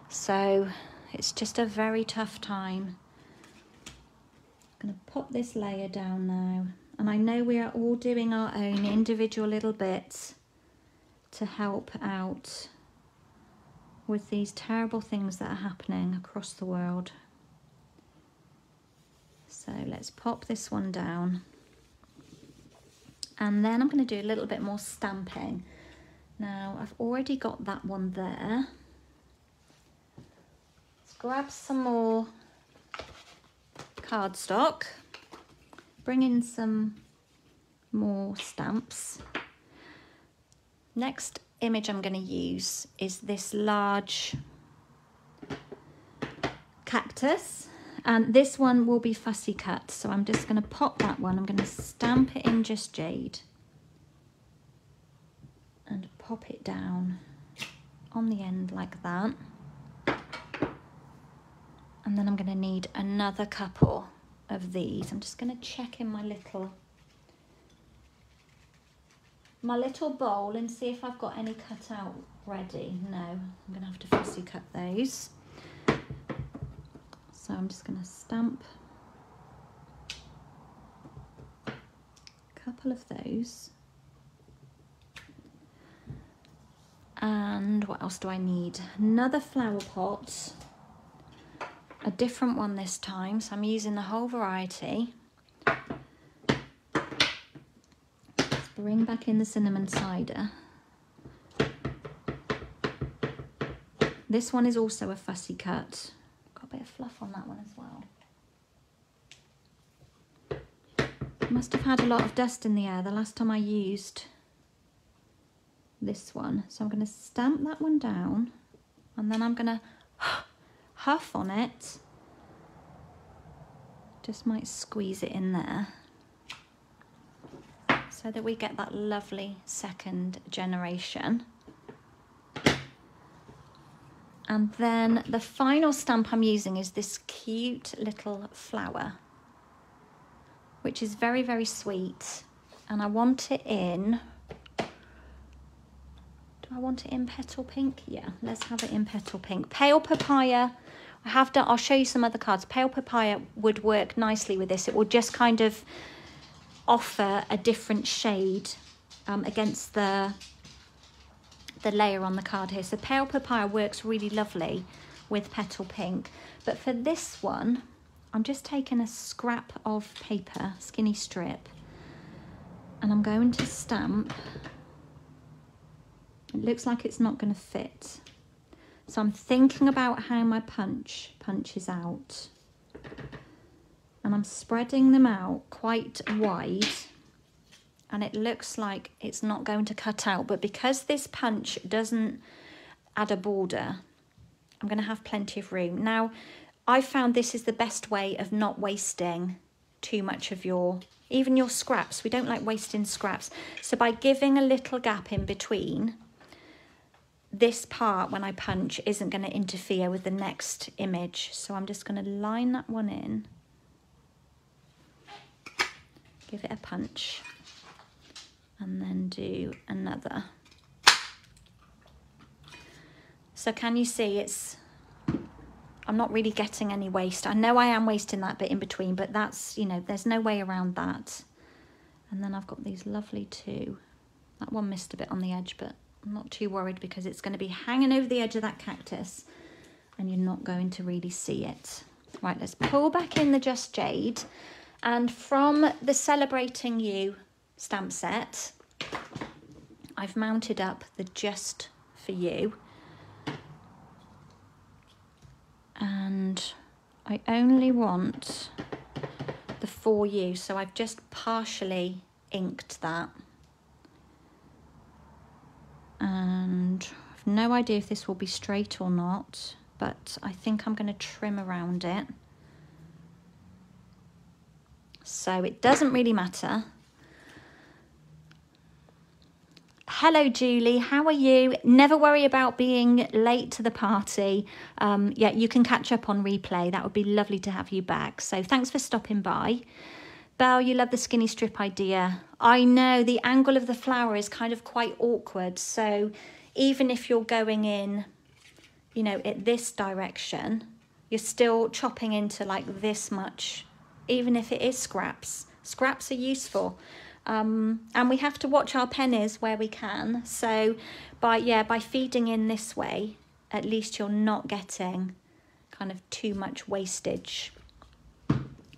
So it's just a very tough time. I'm going to pop this layer down now, and I know we are all doing our own individual little bits to help out with these terrible things that are happening across the world. So let's pop this one down. And then I'm going to do a little bit more stamping. Now, I've already got that one there. Let's grab some more cardstock. Bring in some more stamps. Next image I'm going to use is this large cactus. And this one will be fussy cut, so I'm just going to pop that one. I'm going to stamp it in Just Jade and pop it down on the end like that. And then I'm going to need another couple of these. I'm just going to check in my little bowl and see if I've got any cut out ready. No, I'm going to have to fussy cut those. So I'm just going to stamp a couple of those. And what else do I need? Another flower pot, a different one this time. So I'm using the whole variety. Let's bring back in the cinnamon cider. This one is also a fussy cut. Bit of fluff on that one as well. Must have had a lot of dust in the air the last time I used this one. So I'm going to stamp that one down, and then I'm going to huff on it. Just might squeeze it in there so that we get that lovely second generation. And then the final stamp I'm using is this cute little flower, which is very, very sweet. And I want it in, do I want it in Petal Pink? Yeah, let's have it in Petal Pink. Pale Papaya, I'll show you some other cards. Pale Papaya would work nicely with this. It will just kind of offer a different shade against the layer on the card here. So Pale Papaya works really lovely with Petal Pink. But for this one, I'm just taking a scrap of paper, skinny strip, and I'm going to stamp. It looks like it's not going to fit. So I'm thinking about how my punch punches out. And I'm spreading them out quite wide. And it looks like it's not going to cut out, but because this punch doesn't add a border, I'm going to have plenty of room. Now, I found this is the best way of not wasting too much of even your scraps. We don't like wasting scraps. So by giving a little gap in between, this part when I punch isn't going to interfere with the next image. So I'm just going to line that one in, give it a punch, and then do another. So can you see I'm not really getting any waste. I know I am wasting that bit in between, but that's, there's no way around that. And then I've got these lovely two. That one missed a bit on the edge, but I'm not too worried because it's going to be hanging over the edge of that cactus and you're not going to really see it. Right, let's pull back in the Just Jade, and from the Celebrating You stamp set, I've mounted up the Just For You, and I only want the For You, so I've just partially inked that. And I've no idea if this will be straight or not, but I think I'm going to trim around it. So it doesn't really matter. Hello Julie, how are you? Never worry about being late to the party. Yeah, you can catch up on replay. That would be lovely to have you back. So thanks for stopping by. Belle, you love the skinny strip idea. I know the angle of the flower is kind of quite awkward. So even if you're going in, you know, at this direction, you're still chopping into like this much, even if it is scraps. Scraps are useful. And we have to watch our pennies where we can. So by feeding in this way, at least you're not getting kind of too much wastage.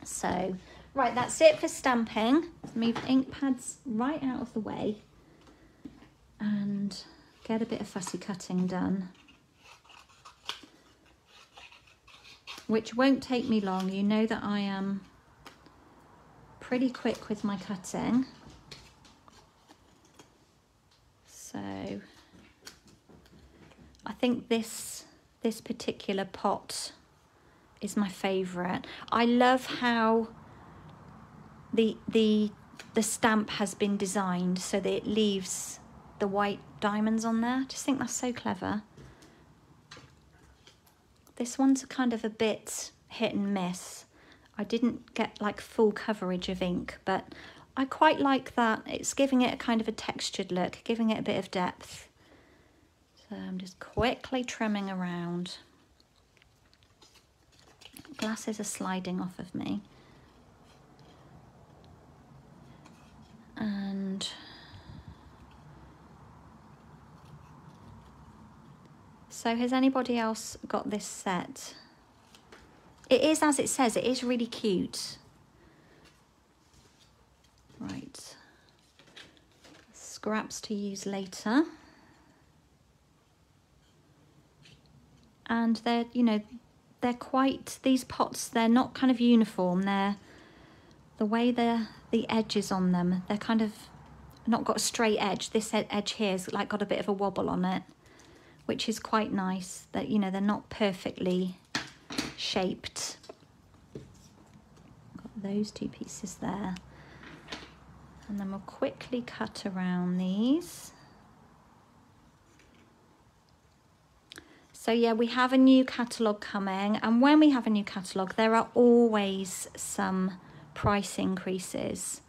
So, right, that's it for stamping. Move ink pads right out of the way and get a bit of fussy cutting done, which won't take me long. You know that I am pretty quick with my cutting. So I think this particular pot is my favourite. I love how the stamp has been designed so that it leaves the white diamonds on there. I just think that's so clever. This one's kind of a bit hit and miss. I didn't get like full coverage of ink, but I quite like that. It's giving it a kind of a textured look, giving it a bit of depth. So I'm just quickly trimming around. Glasses are sliding off of me. And so has anybody else got this set? It is, as it says, it is really cute. Right, scraps to use later. And they're, you know, they're quite, these pots, they're not kind of uniform. They're, the way the edges on them, they're kind of not got a straight edge. This edge here's like got a bit of a wobble on it, which is quite nice. That, you know, they're not perfectly shaped. Got those two pieces there. And then we'll quickly cut around these. So yeah, we have a new catalogue coming, and when we have a new catalogue, there are always some price increases.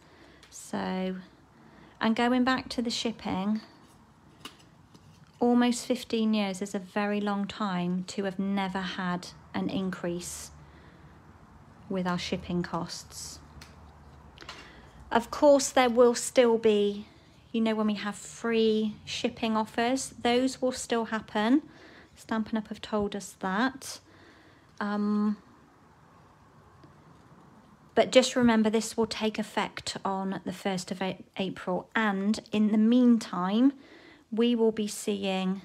So, and going back to the shipping, almost 15 years is a very long time to have never had an increase with our shipping costs. Of course, there will still be, you know, when we have free shipping offers, those will still happen. Stampin' Up have told us that. But just remember, this will take effect on the 1st of April. And in the meantime, we will be seeing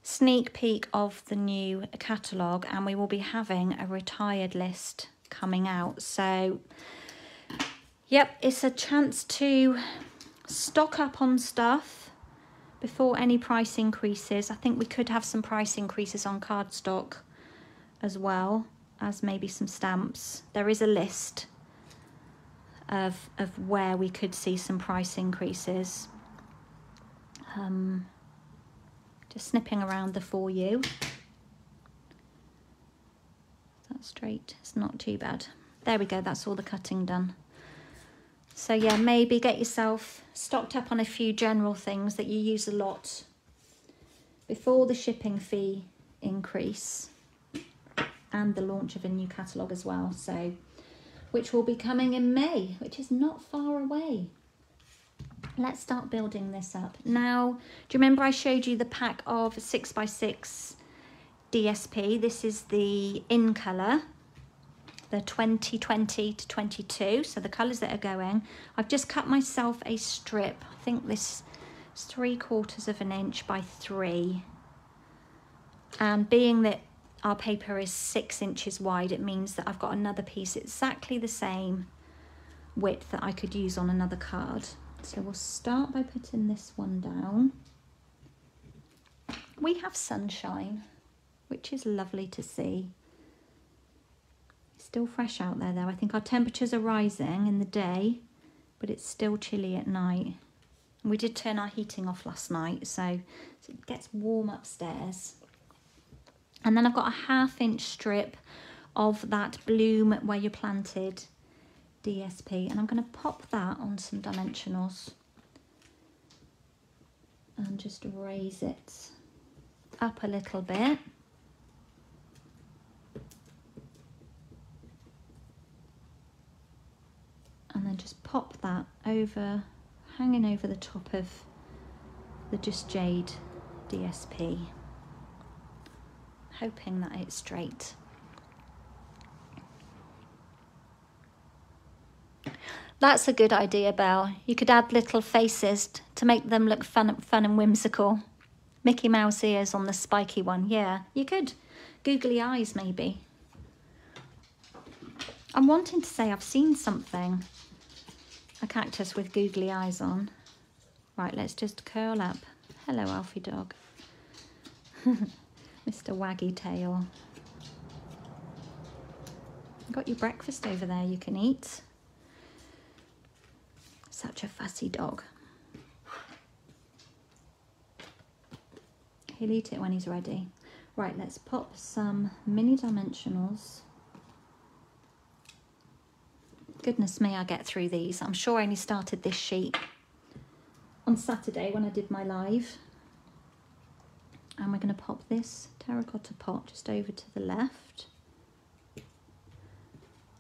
sneak peek of the new catalogue, and we will be having a retired list coming out. So yep, it's a chance to stock up on stuff before any price increases. I think we could have some price increases on cardstock as well as maybe some stamps. There is a list of where we could see some price increases. Just snipping around the For You. That's straight, it's not too bad. There we go, that's all the cutting done. So yeah, maybe get yourself stocked up on a few general things that you use a lot before the shipping fee increase and the launch of a new catalogue as well. So, which will be coming in May, which is not far away. let's start building this up. Now, do you remember I showed you the pack of 6x6 DSP? This is the in colour, the 2020 to 22, so the colours that are going. I've just cut myself a strip. I think this is 3/4 of an inch by 3. And being that our paper is 6 inches wide, it means that I've got another piece exactly the same width that I could use on another card. So we'll start by putting this one down. We have sunshine, which is lovely to see. It's still fresh out there though. I think our temperatures are rising in the day, but it's still chilly at night. And we did turn our heating off last night, so it gets warm upstairs. And then I've got a 1/2 inch strip of that bloom where you planted DSP, and I'm going to pop that on some dimensionals and just raise it up a little bit. And then just pop that over, hanging over the top of the Just Jade DSP, hoping that it's straight. That's a good idea, Belle. You could add little faces to make them look fun and whimsical. Mickey Mouse ears on the spiky one. Yeah, you could. Googly eyes, maybe. I'm wanting to say I've seen something. A cactus with googly eyes on. Right, let's just curl up. Hello, Alfie dog. Mr. Waggy Tail. Got your breakfast over there you can eat. Such a fussy dog. He'll eat it when he's ready. Right, let's pop some mini dimensionals. Goodness me, I get through these. I'm sure I only started this sheet on Saturday when I did my live. And we're going to pop this terracotta pot just over to the left.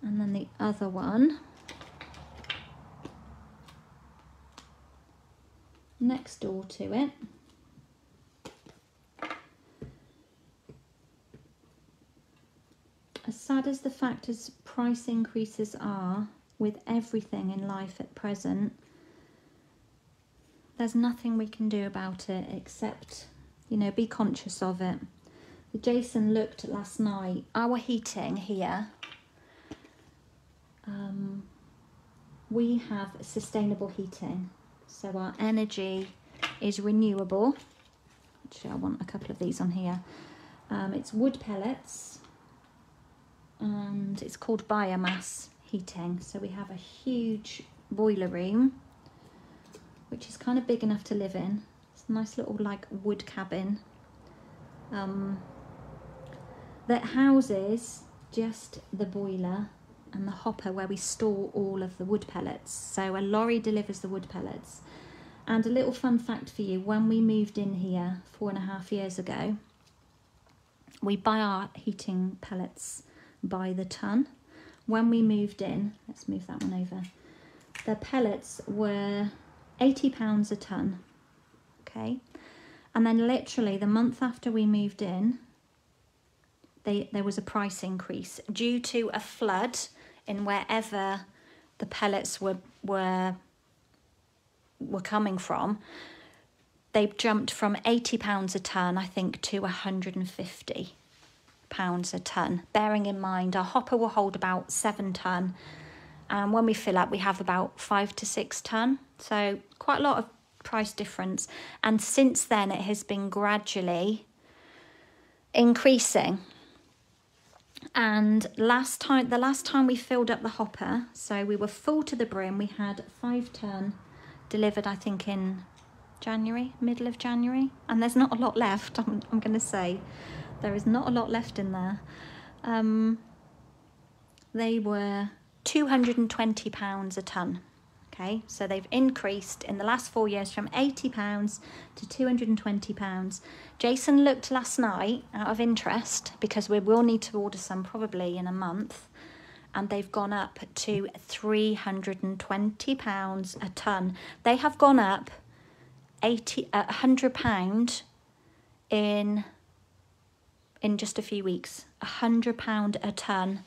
And then the other one next door to it. As sad as the fact as price increases are with everything in life at present, there's nothing we can do about it except, you know, be conscious of it. Jason looked last night, our heating here, we have sustainable heating. So our energy is renewable. Actually, I want a couple of these on here. It's wood pellets and it's called biomass heating. So we have a huge boiler room, which is kind of big enough to live in. It's a nice little like wood cabin that houses just the boiler and the hopper where we store all of the wood pellets. So a lorry delivers the wood pellets. And a little fun fact for you, when we moved in here 4.5 years ago, we buy our heating pellets by the ton. When we moved in, let's move that one over, the pellets were £80 a ton, okay? And then literally the month after we moved in, there was a price increase due to a flood in wherever the pellets were coming from. They jumped from £80 a ton, I think, to £150 a ton. Bearing in mind, our hopper will hold about 7 ton, and when we fill up, we have about 5 to 6 ton. So quite a lot of price difference. And since then, it has been gradually increasing. And the last time we filled up the hopper, so we were full to the brim, we had 5 ton delivered, I think, in January, middle of January, and there's not a lot left. I'm going to say there is not a lot left in there. They were £220 a ton. Okay, so they've increased in the last 4 years from £80 to £220. Jason looked last night out of interest, because we will need to order some probably in a month, and they've gone up to £320 a tonne. They have gone up £100 in just a few weeks. £100 a tonne.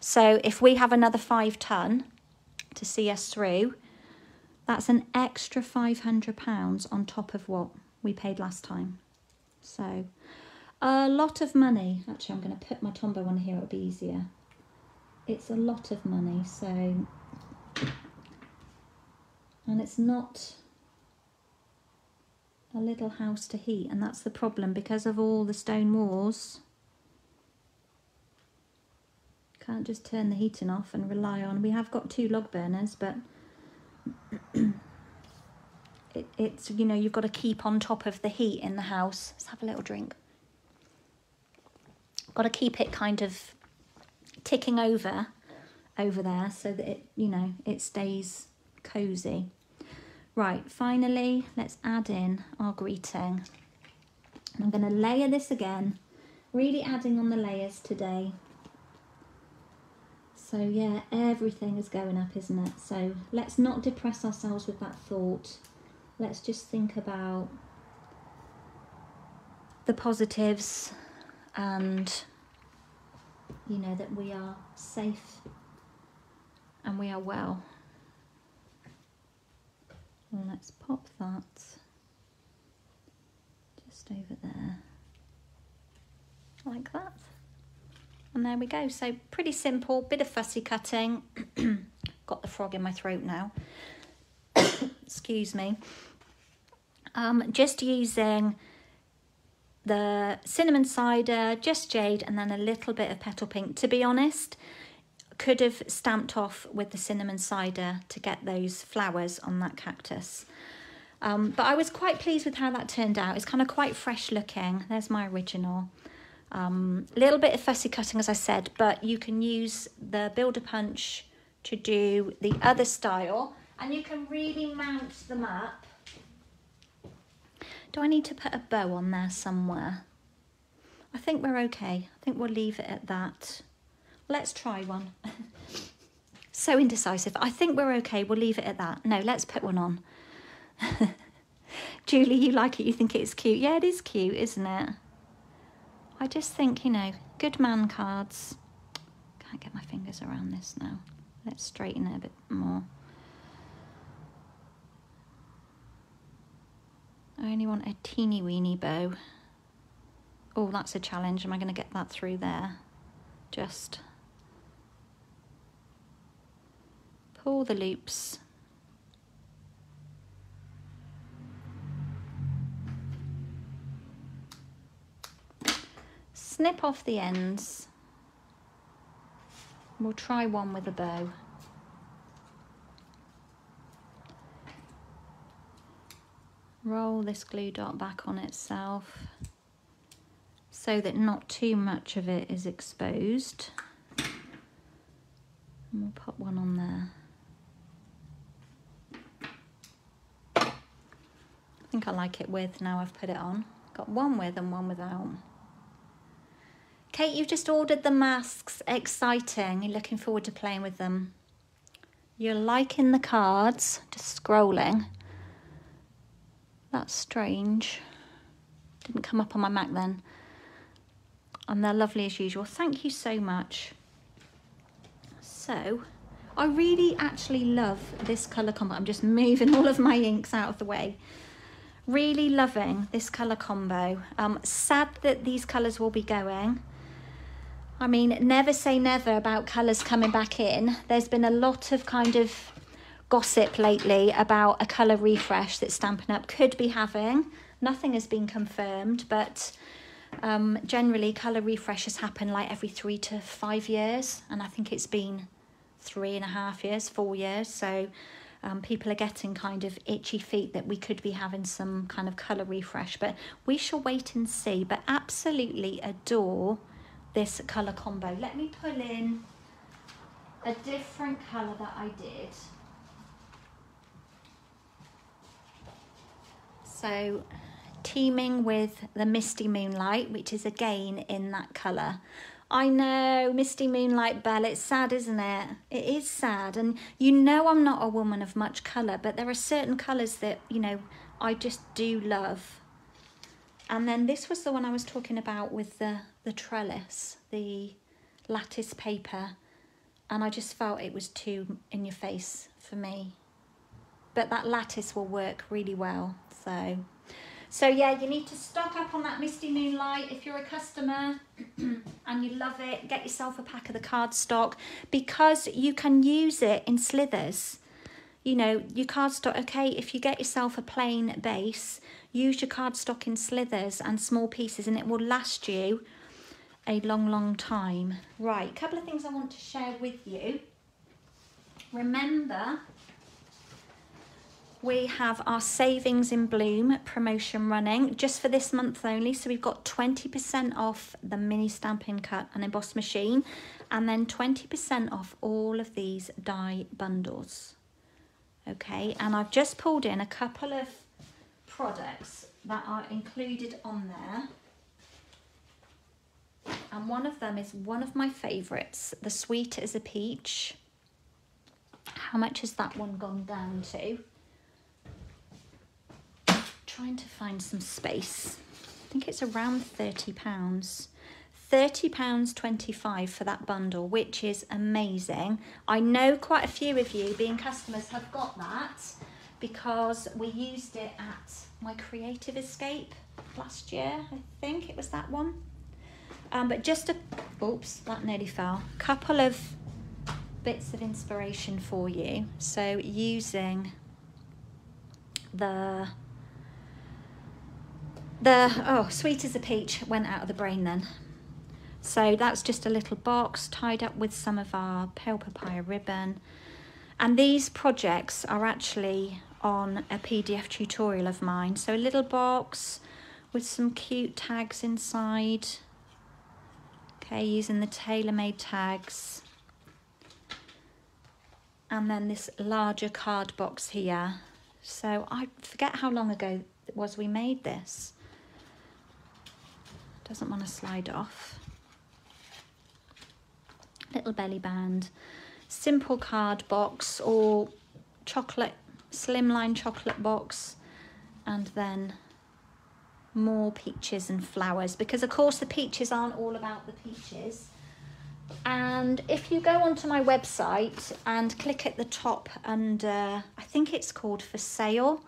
So if we have another 5 tonne to see us through, that's an extra £500 on top of what we paid last time. So a lot of money. Actually, I'm going to put my Tombow on here, it'll be easier. It's a lot of money, so, and it's not a little house to heat, and that's the problem because of all the stone walls. Can't just turn the heating off and rely on, we have got 2 log burners, but it's, you know, you've got to keep on top of the heat in the house. Let's have a little drink. Got to keep it kind of ticking over there so that it, you know, it stays cozy. Right, finally, let's add in our greeting. I'm going to layer this again, really adding on the layers today. So yeah, everything is going up, isn't it? So let's not depress ourselves with that thought. Let's just think about the positives and, you know, that we are safe and we are well. Well, let's pop that just over there, like that. And there we go. So pretty simple, bit of fussy cutting. Got the frog in my throat now. Excuse me. Just using the cinnamon cider, just jade, and then a little bit of petal pink. To be honest, could have stamped off with the cinnamon cider to get those flowers on that cactus. But I was quite pleased with how that turned out. It's kind of quite fresh looking. There's my original. Little bit of fussy cutting, as I said, but you can use the Builder Punch to do the other style, and you can really mount them up. Do I need to put a bow on there somewhere? I think we're okay. I think we'll leave it at that. Let's try one. So indecisive. I think we're okay. We'll leave it at that. No, let's put one on. Julie, you like it. You think it's cute. Yeah, it is cute, isn't it? I just think, you know, good man cards. Can't get my fingers around this now. Let's straighten it a bit more. I only want a teeny weeny bow. Oh, that's a challenge. Am I going to get that through there? Just pull the loops. Snip off the ends. We'll try one with a bow. Roll this glue dot back on itself so that not too much of it is exposed. And we'll pop one on there. I think I like it with now I've put it on. Got one with and one without. Kate, you've just ordered the masks. Exciting. You're looking forward to playing with them. You're liking the cards. Just scrolling. That's strange. Didn't come up on my Mac then. And they're lovely as usual. Thank you so much. So, I really actually love this colour combo. I'm just moving all of my inks out of the way. Really loving this colour combo. Sad that these colours will be going. I mean, never say never about colours coming back in. There's been a lot of kind of gossip lately about a colour refresh that Stampin' Up could be having. Nothing has been confirmed, but generally colour refreshes happen like every 3 to 5 years, and I think it's been 3.5 years, 4 years. So people are getting kind of itchy feet that we could be having some kind of colour refresh, but we shall wait and see. But absolutely adore this colour combo. Let me pull in a different colour that I did. So teaming with the Misty Moonlight, which is again in that colour. I know, Misty Moonlight Belle, it's sad, isn't it? It is sad. And you know I'm not a woman of much colour, but there are certain colours that, you know, I just do love. And then this was the one I was talking about with the trellis, the lattice paper. And I just felt it was too in your face for me. But that lattice will work really well, So yeah, you need to stock up on that Misty Moonlight. If you're a customer and you love it, get yourself a pack of the cardstock, because you can use it in slithers. You know, your cardstock, okay, if you get yourself a plain base, use your cardstock in slithers and small pieces and it will last you a long, long time. Right, a couple of things I want to share with you. Remember, we have our Savings in Bloom promotion running just for this month only. So we've got 20% off the mini Stampin' Cut and Emboss machine, and then 20% off all of these die bundles. Okay, and I've just pulled in a couple of products that are included on there. And one of them is one of my favourites, the Sweet as a Peach. How much has that one gone down to? Trying to find some space. I think it's around £30. £30.25 for that bundle, which is amazing. I know quite a few of you, being customers, have got that because we used it at my Creative Escape last year. I think it was that one. But just a, oops, that nearly fell. Couple of bits of inspiration for you. So using oh, Sweet as a Peach went out of the brain then. So that's just a little box tied up with some of our pale papaya ribbon. And these projects are actually on a PDF tutorial of mine. So a little box with some cute tags inside. Okay, using the tailor-made tags. And then this larger card box here. So I forget how long ago it was we made this. Doesn't want to slide off. Little belly band, simple card box or chocolate, slimline chocolate box, and then more peaches and flowers, because of course the peaches aren't all about the peaches. And if you go onto my website and click at the top under, I think it's called for sale.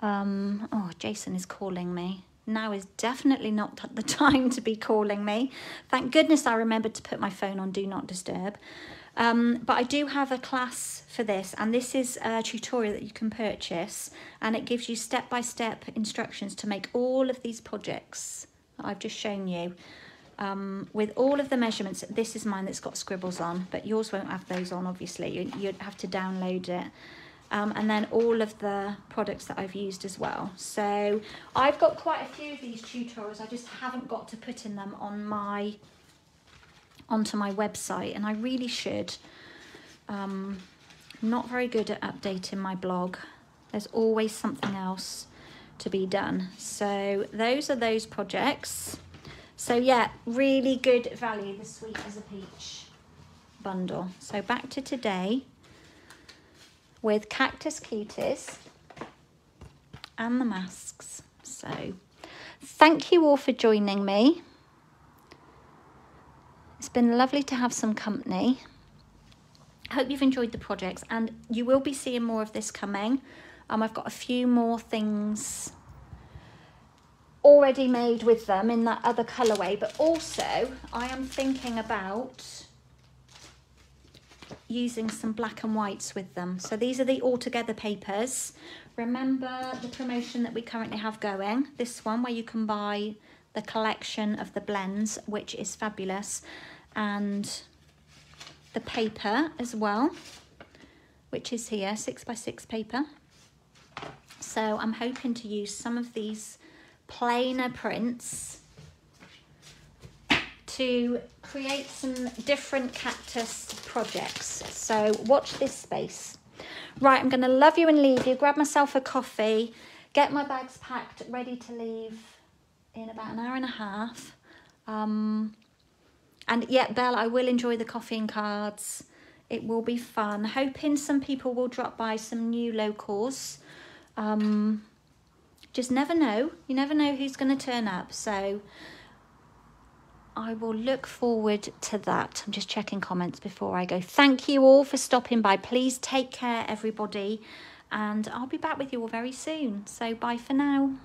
Oh, Jason is calling me. Now is definitely not the time to be calling me. Thank goodness I remembered to put my phone on Do Not Disturb. But I do have a class for this, and this is a tutorial that you can purchase, and it gives you step-by-step instructions to make all of these projects that I've just shown you. With all of the measurements. This is mine that's got scribbles on, but yours won't have those on, obviously. You'd have to download it. And then all of the products that I've used as well. So I've got quite a few of these tutorials. I just haven't got to putting them on onto my website, and I really should. Not very good at updating my blog. There's always something else to be done. So those are those projects. So yeah, really good value, the Sweet as a Peach bundle. So back to today with Cactus Cuties and the masks. So thank you all for joining me. It's been lovely to have some company. I hope you've enjoyed the projects, and you will be seeing more of this coming. I've got a few more things already made with them in that other colourway, but also I am thinking about using some black and whites with them. So these are the All Together papers. Remember the promotion that we currently have going, this one where you can buy the collection of the blends, which is fabulous, and the paper as well, which is here, 6x6 paper. So I'm hoping to use some of these plainer prints to create some different cactus projects. So watch this space. Right, I'm going to love you and leave you, grab myself a coffee, get my bags packed, ready to leave in about an hour and a half. And And yeah, Belle, I will enjoy the coffee and cards. It will be fun. Hoping some people will drop by, some new locals. Just never know. You never know who's going to turn up. So I will look forward to that. I'm just checking comments before I go. Thank you all for stopping by. Please take care, everybody. And I'll be back with you all very soon. So bye for now.